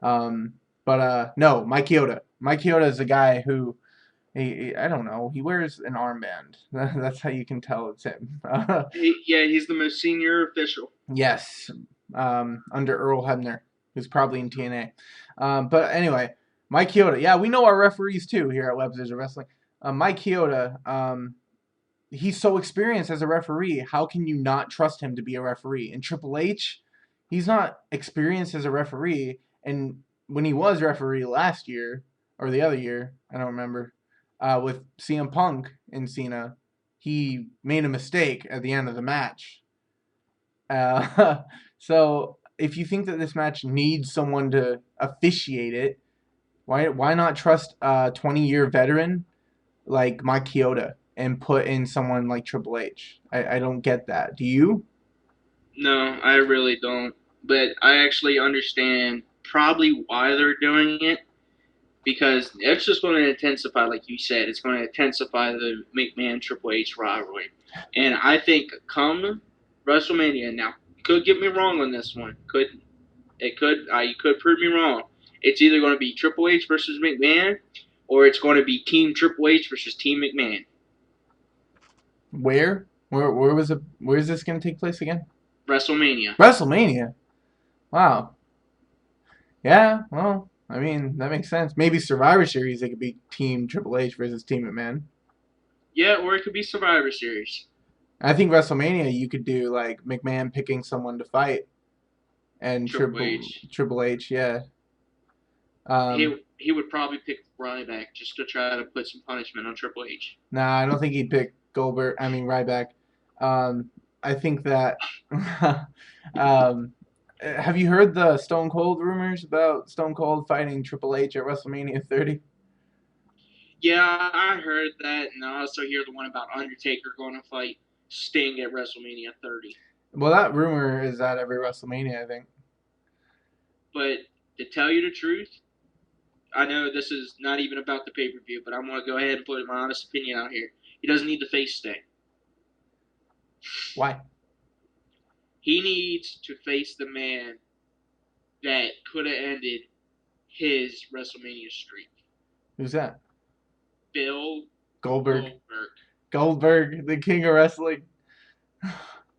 Um, but no, Mike Chioda. Mike Chioda is a guy who I don't know. He wears an armband. That's how you can tell it's him. yeah, he's the most senior official. Yes, under Earl Hebner, who's probably in TNA. But anyway, Mike Chioda. Yeah, we know our referees too here at Websters of Wrestling. Mike Chioda, he's so experienced as a referee. How can you not trust him to be a referee? And Triple H, he's not experienced as a referee. And when he was referee last year or the other year, I don't remember, with CM Punk and Cena, he made a mistake at the end of the match. So if you think that this match needs someone to officiate it, why not trust a 20-year veteran like Mike Chioda and put in someone like Triple H? I don't get that. Do you? No, I really don't. But I actually understand probably why they're doing it, because it's just going to intensify, like you said, it's going to intensify the McMahon Triple H rivalry. And I think come WrestleMania, now, you could get me wrong on this one. You could prove me wrong. It's either going to be Triple H versus McMahon, or it's going to be Team Triple H versus Team McMahon. Where? Where was it? Where is this going to take place again? WrestleMania. WrestleMania. Wow. Yeah. Well, I mean that makes sense. Maybe Survivor Series. It could be Team Triple H versus Team McMahon. Yeah, or it could be Survivor Series. I think WrestleMania you could do like McMahon picking someone to fight and Triple H. Triple H. Yeah. He would probably pick Ryback just to try to put some punishment on Triple H. Nah, I don't think he'd pick Goldberg. I mean Ryback. I think that. um, have you heard the Stone Cold rumors about Stone Cold fighting Triple H at WrestleMania 30? Yeah, I heard that, and I also hear the one about Undertaker going to fight Sting at WrestleMania 30. Well, that rumor is at every WrestleMania, I think. But to tell you the truth, I know this is not even about the pay-per-view, but I'm going to go ahead and put my honest opinion out here. He doesn't need to face Sting. Why? He needs to face the man that could have ended his WrestleMania streak. Who's that? Bill Goldberg. Goldberg, the king of wrestling. The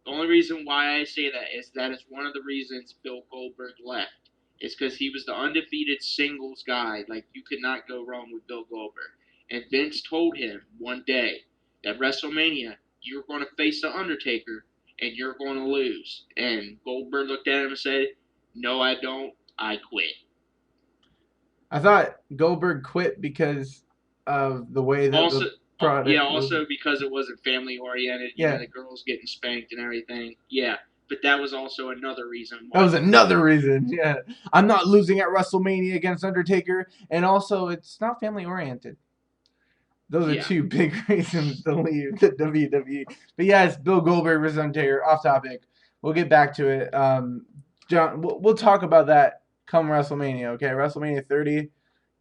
only reason why I say that is one of the reasons Bill Goldberg left. It's because he was the undefeated singles guy. Like, you could not go wrong with Bill Goldberg. And Vince told him one day that WrestleMania, you're going to face The Undertaker, and you're going to lose. And Goldberg looked at him and said, no, I don't. I quit. I thought Goldberg quit because of the way that Also, the product also because it wasn't family oriented. You know, the girls getting spanked and everything. Yeah, but that was also another reason why. That was another reason. Yeah, I'm not losing at WrestleMania against Undertaker, and also it's not family oriented. Those are two big reasons to leave the WWE. But yes, Bill Goldberg versus Undertaker. Off topic. We'll get back to it. John, we'll talk about that come WrestleMania. Okay, WrestleMania 30.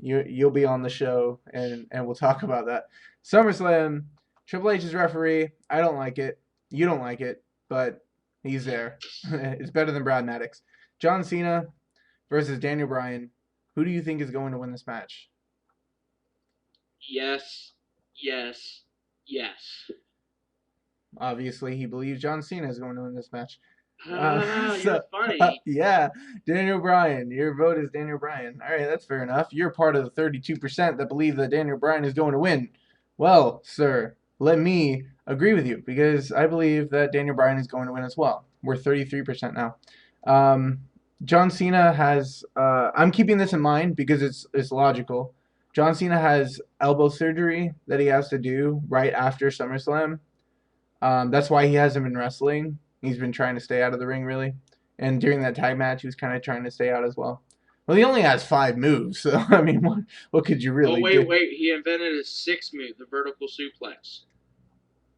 You'll be on the show, and we'll talk about that. SummerSlam, Triple H is referee. I don't like it. You don't like it, but he's there. It's better than Brad Maddox. John Cena versus Daniel Bryan. Who do you think is going to win this match? Yes, yes, yes. Obviously, he believes John Cena is going to win this match. Ah, you're So, funny. yeah, Daniel Bryan. Your vote is Daniel Bryan. All right, that's fair enough. You're part of the 32% that believe that Daniel Bryan is going to win. Well, sir, let me agree with you because I believe that Daniel Bryan is going to win as well. We're 33% now. Um, John Cena has. I'm keeping this in mind because it's logical. John Cena has elbow surgery that he has to do right after SummerSlam. That's why he hasn't been wrestling. He's been trying to stay out of the ring, really. And during that tag match, he was kind of trying to stay out as well. Well, he only has 5 moves, so I mean, what could you Oh really wait, do? wait. He invented a 6 move, the vertical suplex.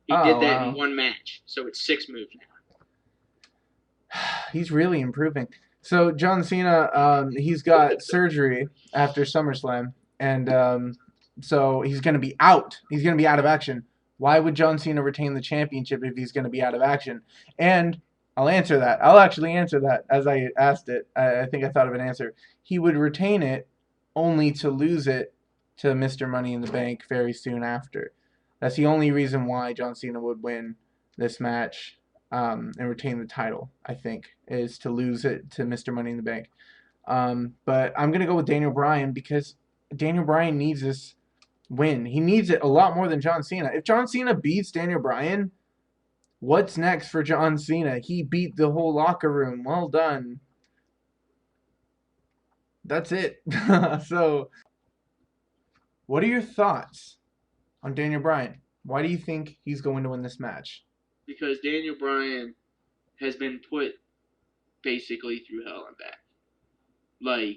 He did Oh that in wow, one match, so it's 6 moves now. he's really improving. So John Cena, he's got surgery after SummerSlam, and so he's going to be out. He's going to be out of action. Why would John Cena retain the championship if he's going to be out of action? And I'll answer that. I'll actually answer that as I asked it. I think I thought of an answer. He would retain it only to lose it to Mr. Money in the Bank very soon after. That's the only reason why John Cena would win this match and retain the title, I think, is to lose it to Mr. Money in the Bank. But I'm going to go with Daniel Bryan because Daniel Bryan needs this win. He needs it a lot more than John Cena. If John Cena beats Daniel Bryan, what's next for John Cena? He beat the whole locker room. Well done. That's it. So, what are your thoughts on Daniel Bryan? Why do you think he's going to win this match? Because Daniel Bryan has been put basically through hell and back. Like,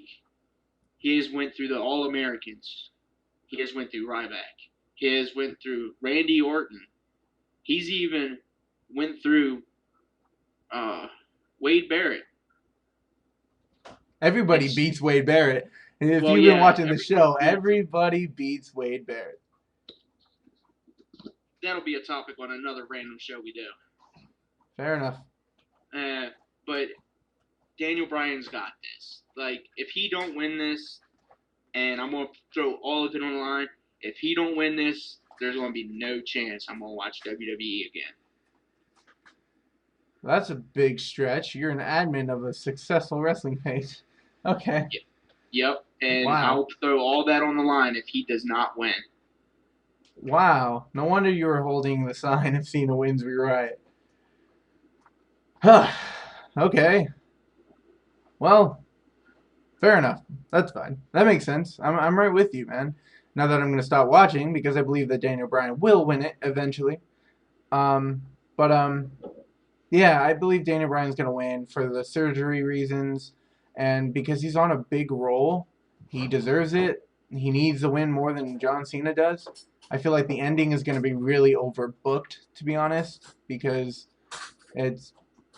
he has went through the All Americans. He has went through Ryback. He has went through Randy Orton. He's even went through uh, Wade Barrett. Everybody It's beats Wade Barrett. And if well, you've been yeah, watching the everybody show, beats him. everybody beats Wade Barrett. That'll be a topic on another random show we do. Fair enough. But Daniel Bryan's got this. Like, if he don't win this, and I'm gonna throw all of it on the line, if he don't win this, there's gonna be no chance I'm gonna watch WWE again. That's a big stretch. You're an admin of a successful wrestling page. Okay. Yep, and Wow. I'll throw all that on the line if he does not win. Wow. No wonder you were holding the sign if Cena wins, we riot. Huh. Okay. Well, fair enough. That's fine. That makes sense. I'm right with you, man. Now that I'm going to stop watching because I believe that Daniel Bryan will win it eventually. Um, but yeah, I believe Daniel Bryan's going to win for the surgery reasons and because he's on a big roll. He deserves it. He needs the win more than John Cena does. I feel like the ending is going to be really overbooked, to be honest, because it's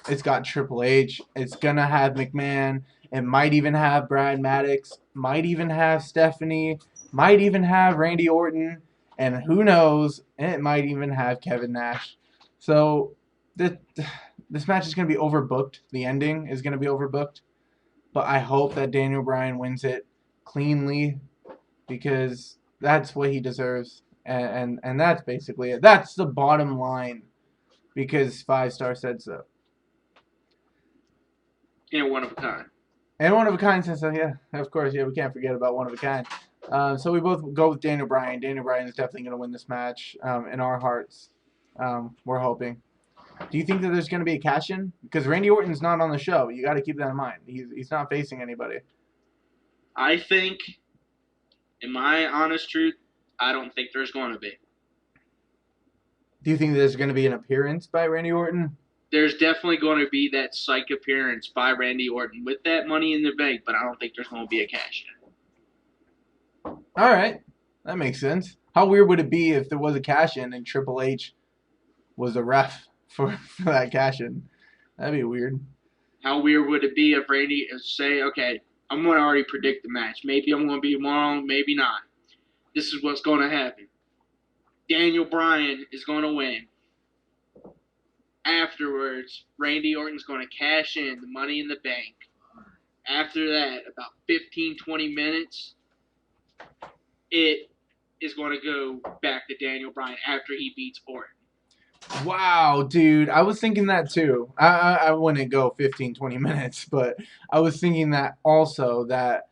it's got Triple H. It's gonna have McMahon. It might even have Brad Maddox. Might even have Stephanie. Might even have Randy Orton. And who knows? It might even have Kevin Nash. So this match is gonna be overbooked. The ending is gonna be overbooked. But I hope that Daniel Bryan wins it cleanly because that's what he deserves. And that's basically it. That's the bottom line because 5 Star said so. And one of a kind. And one of a kind says so, yeah, of course, yeah, we can't forget about one of a kind. So we both go with Daniel Bryan. Daniel Bryan is definitely going to win this match in our hearts. We're hoping. Do you think that there's going to be a cash in? Because Randy Orton's not on the show. You got to keep that in mind. He's not facing anybody. I think, in my honest truth, I don't think there's going to be. Do you think there's going to be an appearance by Randy Orton? There's definitely going to be that psych appearance by Randy Orton with that Money in the Bank, but I don't think there's going to be a cash in. All right, that makes sense. How weird would it be if there was a cash in and Triple H was a ref for that cash in? That'd be weird. How weird would it be if Randy say, okay, I'm going to already predict the match. Maybe I'm going to be wrong, maybe not. This is what's going to happen. Daniel Bryan is going to win. Afterwards, Randy Orton's going to cash in the Money in the Bank. After that, about 15, 20 minutes, it is going to go back to Daniel Bryan after he beats Orton. Wow, dude. I was thinking that too. I wouldn't go 15, 20 minutes, but I was thinking that also that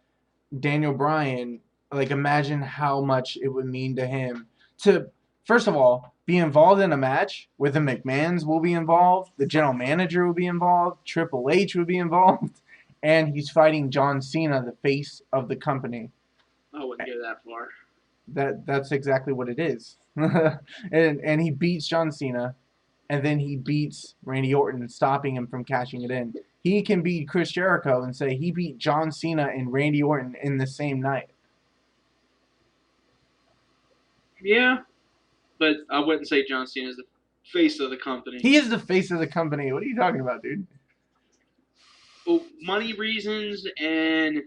Daniel Bryan, like imagine how much it would mean to him to, first of all, be involved in a match where the McMahons will be involved, the general manager will be involved, Triple H will be involved, and he's fighting John Cena, the face of the company. I wouldn't go that far. That's exactly what it is. and he beats John Cena, and then he beats Randy Orton, stopping him from cashing it in. He can beat Chris Jericho and say he beat John Cena and Randy Orton in the same night. Yeah, but I wouldn't say John Cena is the face of the company. He is the face of the company. What are you talking about, dude? Well, money reasons and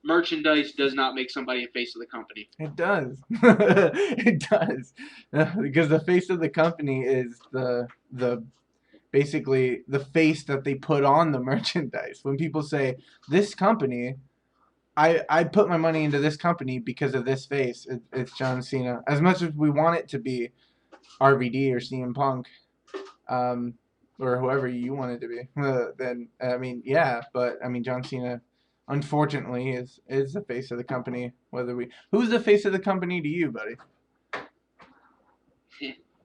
merchandise does not make somebody a face of the company. It does. It does. Because the face of the company is the basically the face that they put on the merchandise. When people say this company, I put my money into this company because of this face. It's John Cena. As much as we want it to be RVD or CM Punk, or whoever you want it to be, then I mean, yeah. But I mean, John Cena, unfortunately, is the face of the company. Who's the face of the company to you, buddy?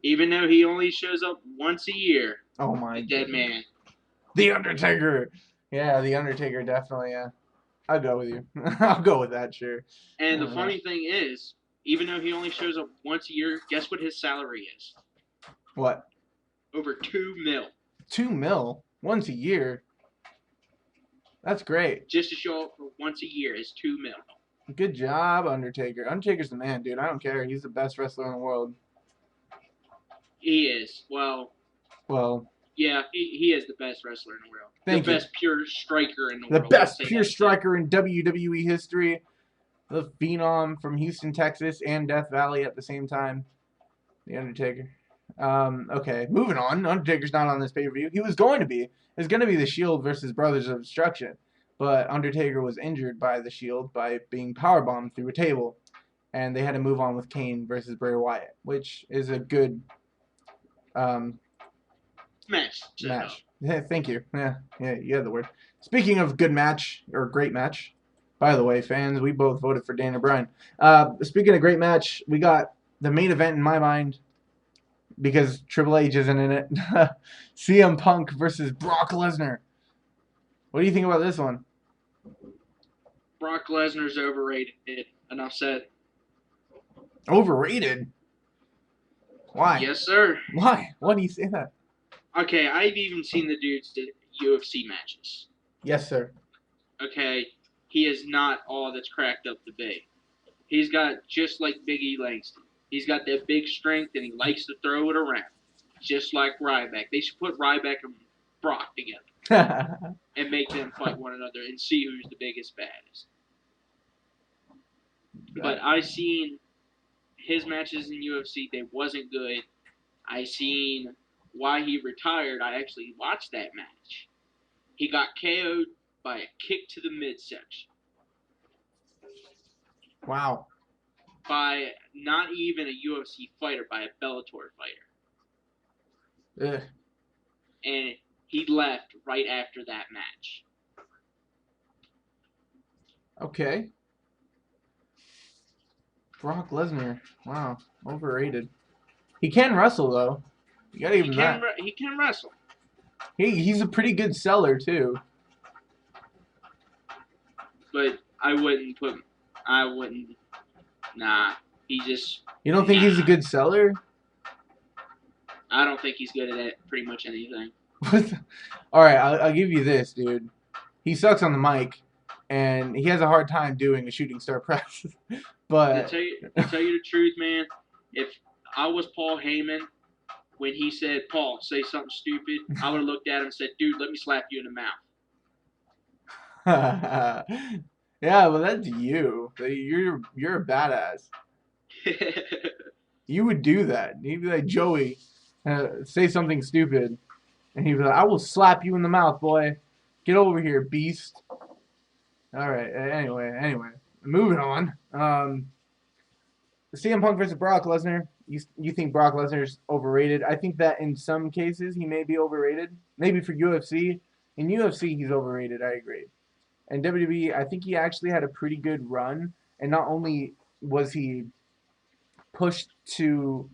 Even though he only shows up once a year. Oh my the dead man. The Undertaker. Yeah, the Undertaker, definitely. Yeah, I'll go with you. I'll go with that, sure. And the funny thing is, even though he only shows up once a year, guess what his salary is? What? Over $2 million. $2 million once a year. That's great. Just to show up for once a year is $2 million. Good job, Undertaker. Undertaker's the man, dude. I don't care. He's the best wrestler in the world. He is. Well. Yeah, he is the best wrestler in the world. Thank you. The best pure striker in the world. The best pure striker in WWE history. The Phenom from Houston, Texas, and Death Valley at the same time. The Undertaker. Okay, moving on. Undertaker's not on this pay-per-view. He was going to be. It's going to be The Shield versus Brothers of Destruction. But Undertaker was injured by The Shield by being powerbombed through a table. And they had to move on with Kane versus Bray Wyatt, which is a good match. Yeah, thank you. Yeah, you had the word. Speaking of good match, or great match, by the way, fans, we both voted for Daniel Bryan. Speaking of great match, we got the main event in my mind, because Triple H isn't in it. CM Punk versus Brock Lesnar. What do you think about this one? Brock Lesnar's overrated. Enough said. Overrated? Why? Yes, sir. Why? Why do you say that? Okay, I've even seen the dude's UFC matches. Yes, sir. Okay, he is not all that's cracked up to be. He's got, just like Big E Langston, he's got that big strength and he likes to throw it around. Just like Ryback. They should put Ryback and Brock together. And make them fight one another and see who's the biggest baddest. But I seen his matches in UFC, they wasn't good. I seen why he retired. I actually watched that match. He got KO'd by a kick to the midsection. Wow. By not even a UFC fighter, by a Bellator fighter. Ugh. And he left right after that match. Okay. Brock Lesnar. Wow. Overrated. He can wrestle, though. You gotta give him that. He can wrestle. He's a pretty good seller, too. But I wouldn't. Nah. He just... You don't think he's a good seller? I don't think he's good at pretty much anything. Alright, I'll give you this, dude. He sucks on the mic, and he has a hard time doing a shooting star press. But... To tell you the truth, man, if I was Paul Heyman, when he said, Paul, say something stupid, I would have looked at him and said, dude, let me slap you in the mouth. Yeah, well, that's you. You're a badass. You would do that. You'd be like, Joey, say something stupid. And he'd be like, I will slap you in the mouth, boy. Get over here, beast. All right. Anyway, moving on. CM Punk versus Brock Lesnar. You think Brock Lesnar's overrated? I think that in some cases he may be overrated. Maybe for UFC. In UFC he's overrated. I agree. And WWE, I think he actually had a pretty good run. And not only was he pushed to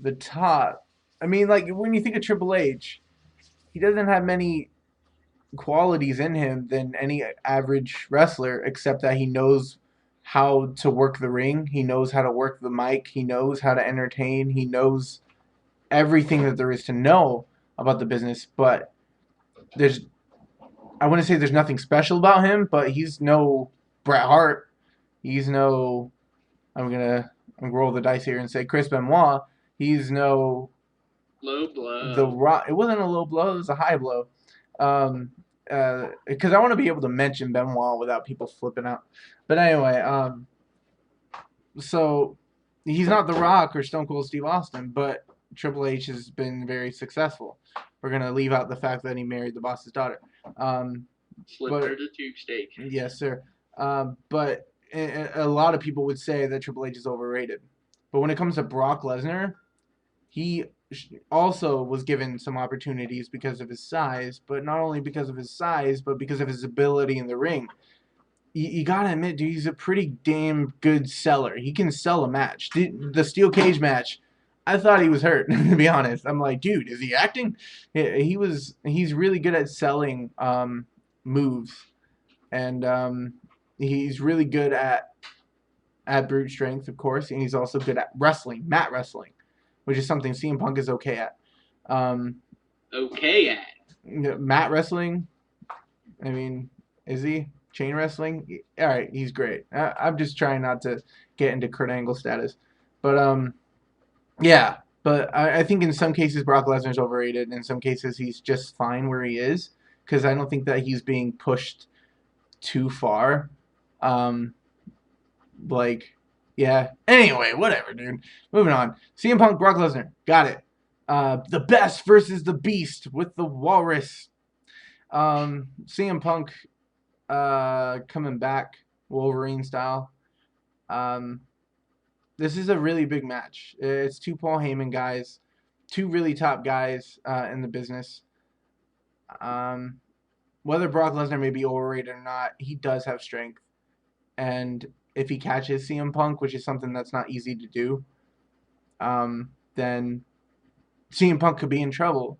the top, I mean, like when you think of Triple H, he doesn't have many qualities in him than any average wrestler, except that he knows how to work the ring, he knows how to work the mic, he knows how to entertain, he knows everything that there is to know about the business. But there's, I wouldn't say there's nothing special about him, but he's no Bret Hart. He's no, I'm gonna roll the dice here and say Chris Benoit. He's no Low blow. the Rock. It wasn't a low blow. It was a high blow. Because I want to be able to mention Benoit without people flipping out. But anyway, so he's not The Rock or Stone Cold Steve Austin, but Triple H has been very successful. We're gonna leave out the fact that he married the boss's daughter. Slipped her the tube steak. Yes, sir. But a lot of people would say that Triple H is overrated. But when it comes to Brock Lesnar, he also was given some opportunities because of his size, but not only because of his size, but because of his ability in the ring. You gotta admit, dude, he's a pretty damn good seller. He can sell a match. The steel cage match, I thought he was hurt, to be honest. I'm like, dude, is he acting? He's really good at selling moves, and he's really good at brute strength, of course, and he's also good at wrestling, mat wrestling, which is something CM Punk is okay at. Okay at mat wrestling. I mean, is he? Chain wrestling? All right, he's great. I'm just trying not to get into Kurt Angle status. But, yeah. But I think in some cases Brock Lesnar's overrated. In some cases he's just fine where he is. Because I don't think that he's being pushed too far. Yeah. Anyway, whatever, dude. Moving on. CM Punk, Brock Lesnar. Got it. The best versus the beast with the walrus. CM Punk coming back Wolverine style. This is a really big match. It's two Paul Heyman guys, two really top guys in the business. Whether Brock Lesnar may be overrated or not, he does have strength. And if he catches CM Punk, which is something that's not easy to do, then CM Punk could be in trouble.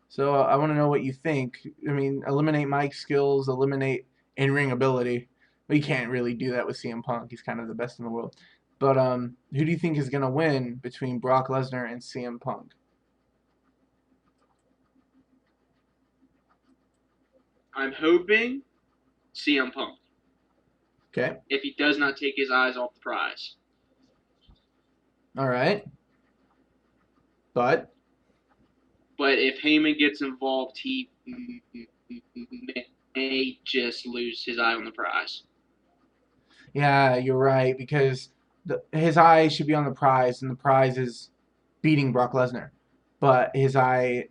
So I want to know what you think. I mean, eliminate mic skills, eliminate in-ring ability. But you can't really do that with CM Punk. He's kind of the best in the world. But who do you think is going to win between Brock Lesnar and CM Punk? I'm hoping CM Punk. Okay. If he does not take his eyes off the prize. All right. But if Heyman gets involved, he may just lose his eye on the prize. Yeah, you're right, because his eye should be on the prize, and the prize is beating Brock Lesnar. But his eye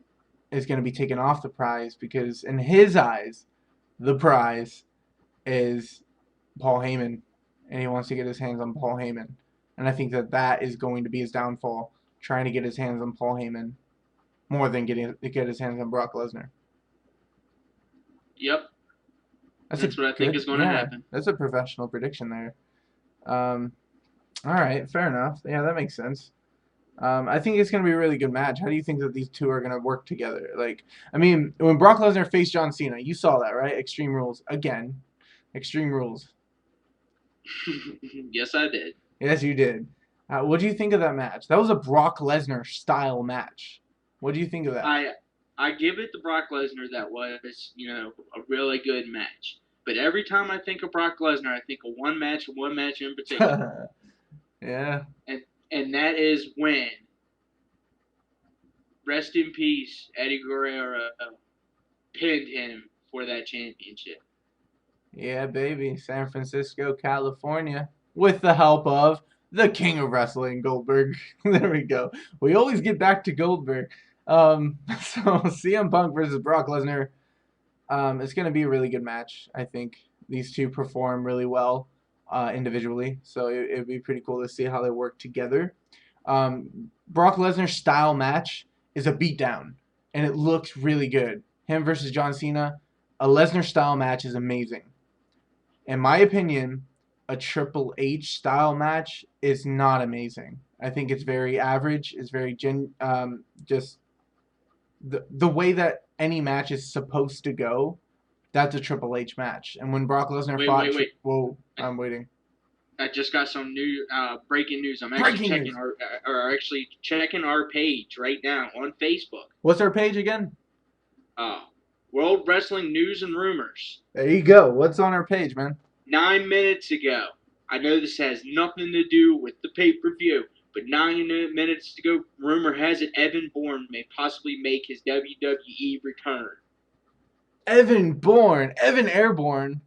is going to be taken off the prize because in his eyes, the prize is Paul Heyman, and he wants to get his hands on Paul Heyman. And I think that is going to be his downfall, trying to get his hands on Paul Heyman more than get his hands on Brock Lesnar. Yep. That's what I think is going to happen. That's a professional prediction there. All right, fair enough. Yeah, that makes sense. I think it's going to be a really good match. How do you think that these two are going to work together? Like, I mean, when Brock Lesnar faced John Cena, you saw that, right? Extreme Rules. Again. Extreme Rules. Yes, I did. Yes, you did. What do you think of that match? That was a Brock Lesnar style match. What do you think of that? I give it to Brock Lesnar. That was, a really good match. But every time I think of Brock Lesnar, I think of one match in particular. Yeah. And that is when, rest in peace, Eddie Guerrero pinned him for that championship. Yeah, baby. San Francisco, California. With the help of the King of Wrestling, Goldberg. There we go. We always get back to Goldberg. So CM Punk versus Brock Lesnar. It's going to be a really good match, I think. these two perform really well individually, so it'd be pretty cool to see how they work together. Brock Lesnar's style match is a beatdown, and it looks really good. Him versus John Cena, a Lesnar style match is amazing. In my opinion, a Triple H style match is not amazing. I think it's very average. It's very just the way that any match is supposed to go. That's a Triple H match. And when Brock Lesnar Wait, fought, wait, wait. whoa, I'm waiting. I just got some new breaking news. I'm actually Breaking checking news. our page right now on Facebook. What's our page again? World Wrestling News and Rumors. There you go. What's on our page, man? 9 minutes ago. I know this has nothing to do with the pay-per-view, but 9 minutes ago, rumor has it Evan Bourne may possibly make his WWE return. Evan Airborne,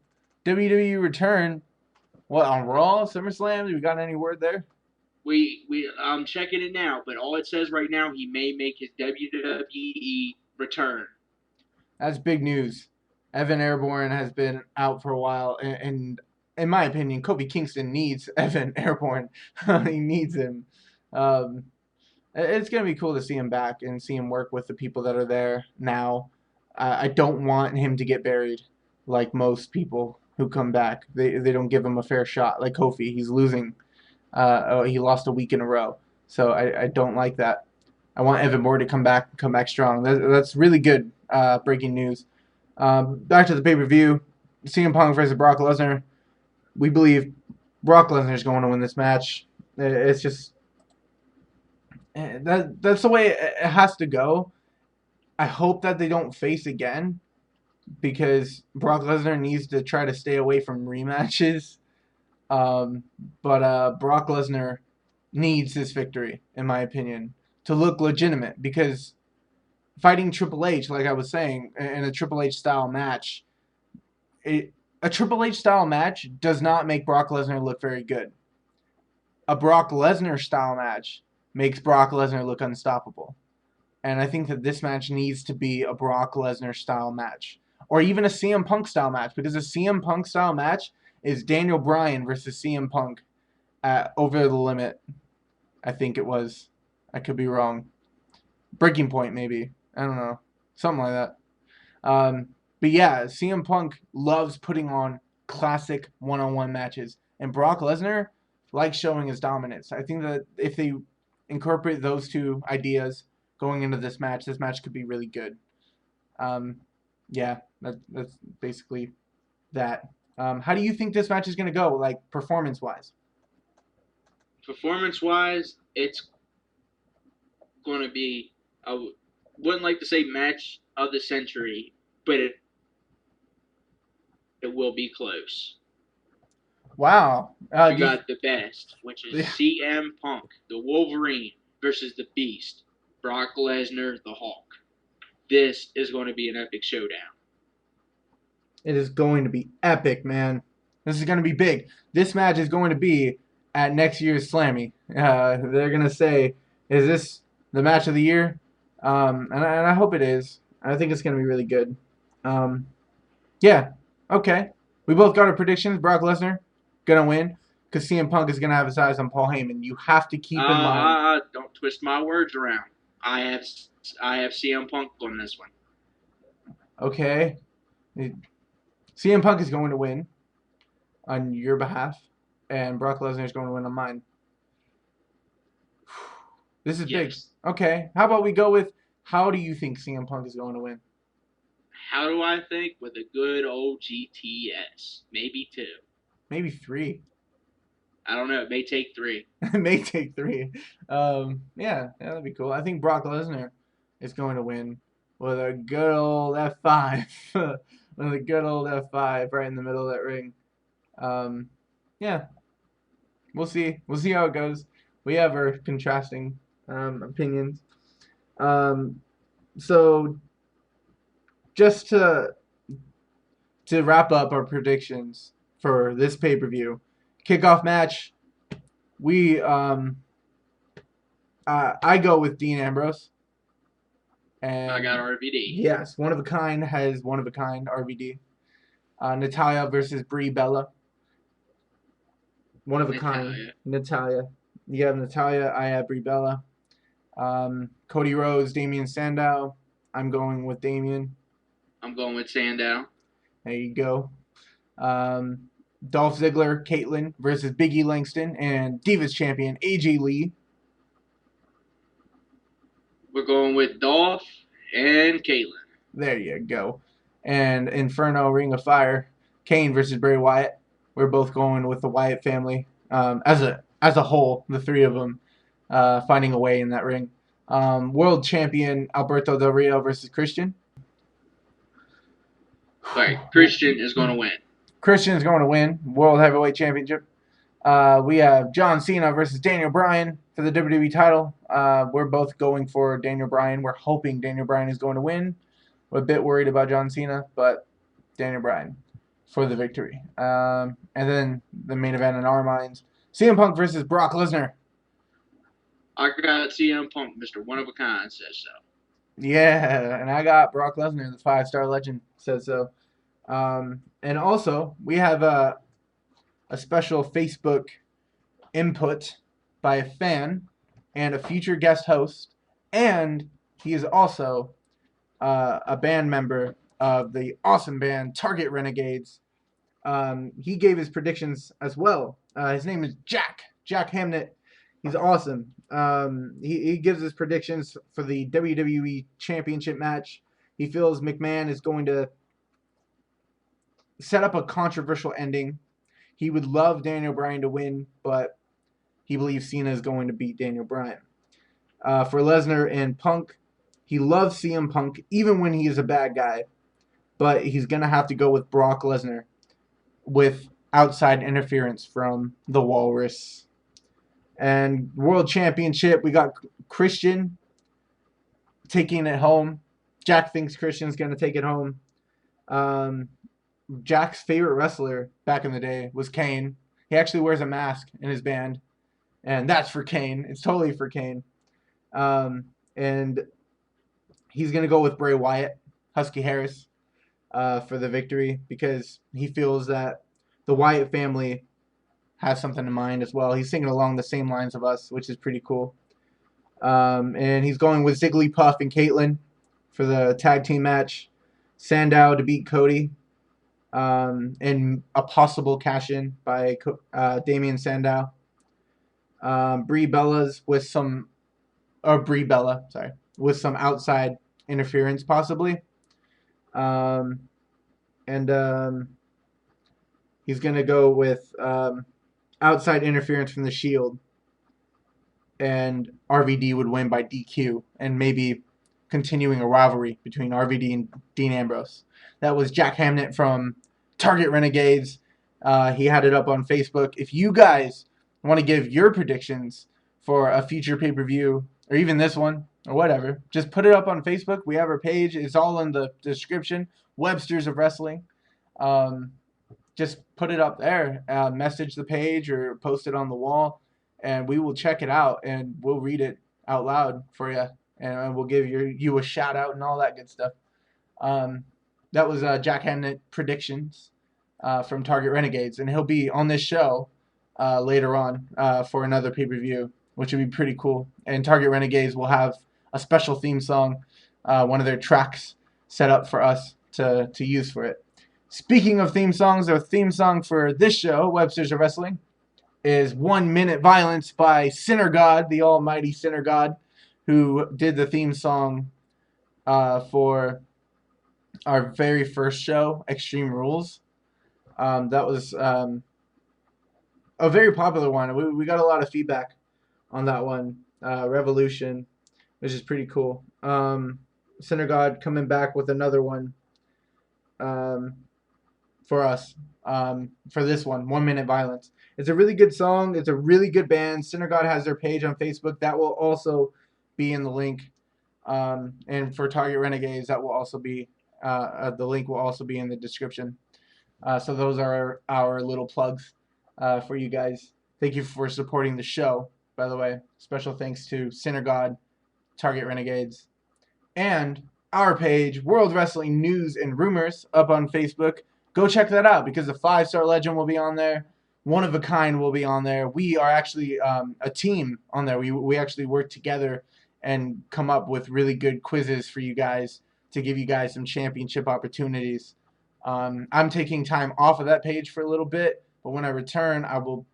WWE return. What, on Raw, SummerSlam? Do we got any word there? I'm checking it now, but all it says right now, he may make his WWE return. That's big news. Evan Airborne has been out for a while, and in my opinion, Kofi Kingston needs Evan Airborne. He needs him. It's going to be cool to see him back and see him work with the people that are there now. I don't want him to get buried like most people who come back. They don't give him a fair shot. Like Kofi, he's losing. He lost a week in a row. So I don't like that. I want Evan Bourne to come back strong. That's really good breaking news. Back to the pay-per-view. CM Punk versus Brock Lesnar. We believe Brock Lesnar is going to win this match. It's just that's the way it has to go. I hope that they don't face again because Brock Lesnar needs to try to stay away from rematches. But Brock Lesnar needs this victory, in my opinion, to look legitimate because fighting Triple H, like I was saying, in a Triple H style match, a Triple H style match does not make Brock Lesnar look very good. A Brock Lesnar style match makes Brock Lesnar look unstoppable. And I think that this match needs to be a Brock Lesnar style match. Or even a CM Punk style match. Because a CM Punk style match is Daniel Bryan versus CM Punk at Over the Limit. I think it was. I could be wrong. Breaking Point, maybe. I don't know. Something like that. But yeah, CM Punk loves putting on classic one-on-one matches. And Brock Lesnar likes showing his dominance. I think that if they incorporate those two ideas going into this match could be really good. Yeah, that's basically that. How do you think this match is going to go, like, performance-wise? Performance-wise, it's going to be, I wouldn't like to say match of the century, but it will be close. Wow. You got the best, which is CM Punk, the Wolverine, versus the Beast, Brock Lesnar, the Hulk. This is going to be an epic showdown. It is going to be epic, man. This is going to be big. This match is going to be at next year's Slammy. They're going to say, is this the match of the year? And I hope it is. I think it's going to be really good. Yeah. Okay. We both got our predictions. Brock Lesnar going to win because CM Punk is going to have his eyes on Paul Heyman. You have to keep in mind. Don't twist my words around. I have CM Punk on this one. Okay. CM Punk is going to win on your behalf, and Brock Lesnar is going to win on mine. This is big. Okay. How about we go with, how do you think CM Punk is going to win? How do I think? With a good old GTS. Maybe 2. Maybe 3. I don't know. It may take 3. It may take 3. Yeah, that'd be cool. I think Brock Lesnar is going to win with a good old F5. With a good old F5 right in the middle of that ring. Yeah. We'll see. We'll see how it goes. We have our contrasting opinions. So just to wrap up our predictions for this pay-per-view, kickoff match, we I go with Dean Ambrose. And I got RVD. Yes, one of a kind has one of a kind RVD. Natalya versus Brie Bella. One of a kind. Natalya. You have Natalya. I have Brie Bella. Cody Rhodes, Damian Sandow. I'm going with Damian. I'm going with Sandow. There you go. Dolph Ziggler, Caitlyn versus Big E Langston and Divas champion AJ Lee. We're going with Dolph and Caitlyn. There you go. And Inferno Ring of Fire, Kane versus Bray Wyatt. We're both going with the Wyatt family as a whole, the three of them finding a way in that ring. World champion Alberto Del Rio versus Christian. Right, Christian is going to win. Christian is going to win World Heavyweight Championship. We have John Cena versus Daniel Bryan for the WWE title. We're both going for Daniel Bryan. We're hoping Daniel Bryan is going to win. We're a bit worried about John Cena, but Daniel Bryan for the victory. And then the main event in our minds, CM Punk versus Brock Lesnar. I got CM Punk, Mr. One of a Kind, says so. Yeah, and I got Brock Lesnar, the 5-star legend, says so. And also, we have a special Facebook input by a fan and a future guest host, and he is also a band member of the awesome band Target Renegades. He gave his predictions as well. His name is Jack Hamnett. He's awesome. He gives his predictions for the WWE Championship match. He feels McMahon is going to set up a controversial ending. He would love Daniel Bryan to win, but he believes Cena is going to beat Daniel Bryan. For Lesnar and Punk, he loves CM Punk even when he is a bad guy, but he's going to have to go with Brock Lesnar with outside interference from the Walrus. And World Championship, we got Christian taking it home. Jack thinks Christian's going to take it home. Jack's favorite wrestler back in the day was Kane. He actually wears a mask in his band, and that's for Kane. It's totally for Kane. And he's going to go with Bray Wyatt, Husky Harris, for the victory because he feels that the Wyatt family has something in mind as well. He's singing along the same lines of us, which is pretty cool. And he's going with Zigglypuff and Caitlyn for the tag team match. Sandow to beat Cody. And a possible cash-in by Damian Sandow. Brie Bella with some outside interference possibly. He's going to go with outside interference from the Shield. And RVD would win by DQ and maybe continuing a rivalry between RVD and Dean Ambrose. That was Jack Hamnett from Target Renegades. He had it up on Facebook. If you guys want to give your predictions for a future pay-per-view or even this one or whatever, just put it up on Facebook. We have our page. It's all in the description. Websters of Wrestling. Just put it up there. Message the page or post it on the wall, and we will check it out and we'll read it out loud for you, and we'll give you a shout out and all that good stuff. That was Jack Hamnett predictions from Target Renegades, and he'll be on this show later on for another pay-per-view, which would be pretty cool. And Target Renegades will have a special theme song, one of their tracks set up for us to use for it. Speaking of theme songs, our theme song for this show, Websters of Wrestling, is 1 Minute Violence by Sinnergod, the almighty Sinnergod, who did the theme song for our very first show, Extreme Rules. That was a very popular one. We got a lot of feedback on that one, Revolution, which is pretty cool. Sinnergod coming back with another one for us for this one, 1 Minute Violence. It's a really good song. It's a really good band. Sinnergod has their page on Facebook. That will also be in the link. And for Target Renegades, that will also be the link will also be in the description. So those are our little plugs for you guys. Thank you for supporting the show, by the way. Special thanks to Sinnergod, Target Renegades, and our page, World Wrestling News and Rumors, up on Facebook. go check that out because the 5-star legend will be on there. One of a kind will be on there. We are actually a team on there. We actually work together and come up with really good quizzes for you guys to give you guys some championship opportunities. I'm taking time off of that page for a little bit, but when I return, I will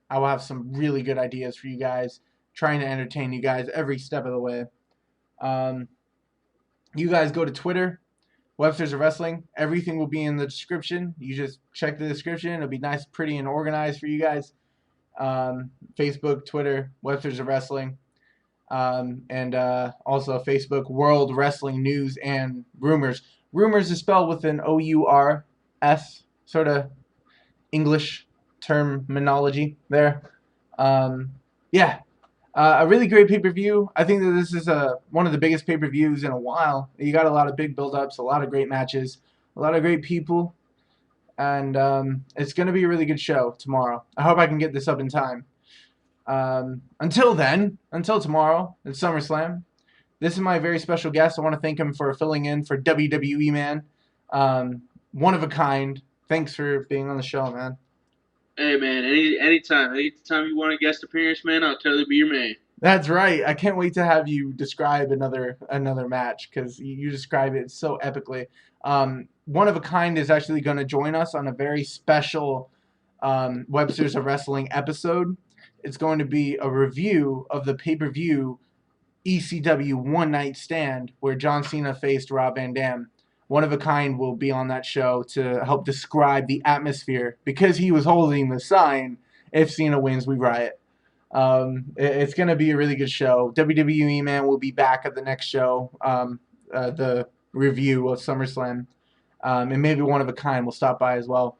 have some really good ideas for you guys, trying to entertain you guys every step of the way. You guys go to Twitter, Websters of Wrestling. Everything will be in the description. You just check the description. It'll be nice, pretty, and organized for you guys. Facebook, Twitter, Websters of Wrestling. And also Facebook, World Wrestling News and Rumors. Rumors is spelled with an O-U-R-S, sort of English terminology there. Yeah, a really great pay-per-view. I think that this is one of the biggest pay-per-views in a while. You got a lot of big build-ups, a lot of great matches, a lot of great people, and it's going to be a really good show tomorrow. I hope I can get this up in time. Until then, until tomorrow, it's SummerSlam. This is my very special guest. I want to thank him for filling in for WWE Man. One of a kind. Thanks for being on the show, man. Hey man, anytime you want a guest appearance, man, I'll totally be your man. That's right. I can't wait to have you describe another match because you describe it so epically. One of a kind is actually going to join us on a very special Websters of Wrestling episode. It's going to be a review of the pay-per-view ECW One Night Stand where John Cena faced Rob Van Dam. One of a kind will be on that show to help describe the atmosphere because he was holding the sign, "If Cena wins, we riot." It's going to be a really good show. WWE Man will be back at the next show, the review of SummerSlam, and maybe One of a Kind will stop by as well.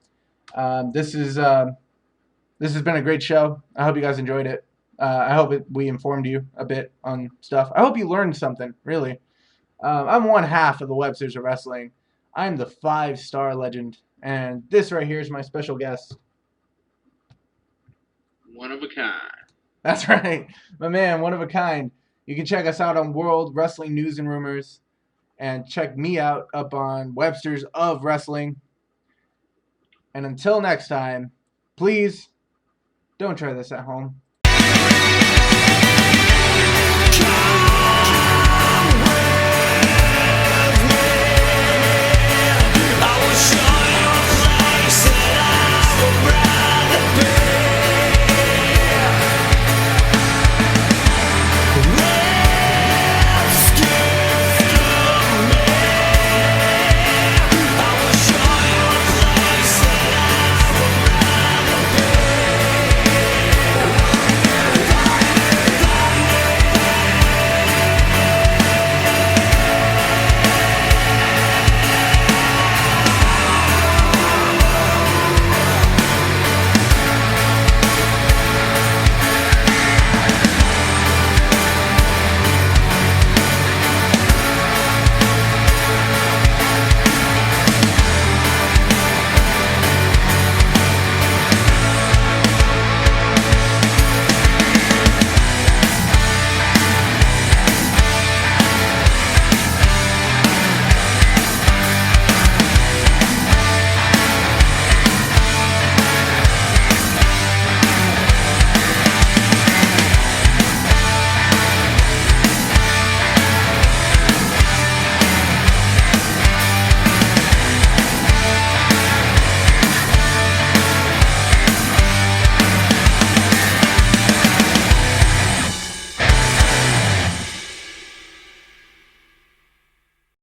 This has been a great show. I hope you guys enjoyed it. I hope we informed you a bit on stuff. I hope you learned something, really. I'm one half of the Websters of Wrestling. I'm the 5-star legend, and this right here is my special guest. One of a kind. That's right, my man, one of a kind. You can check us out on World Wrestling News and Rumors, and check me out up on Websters of Wrestling. And until next time, please don't try this at home.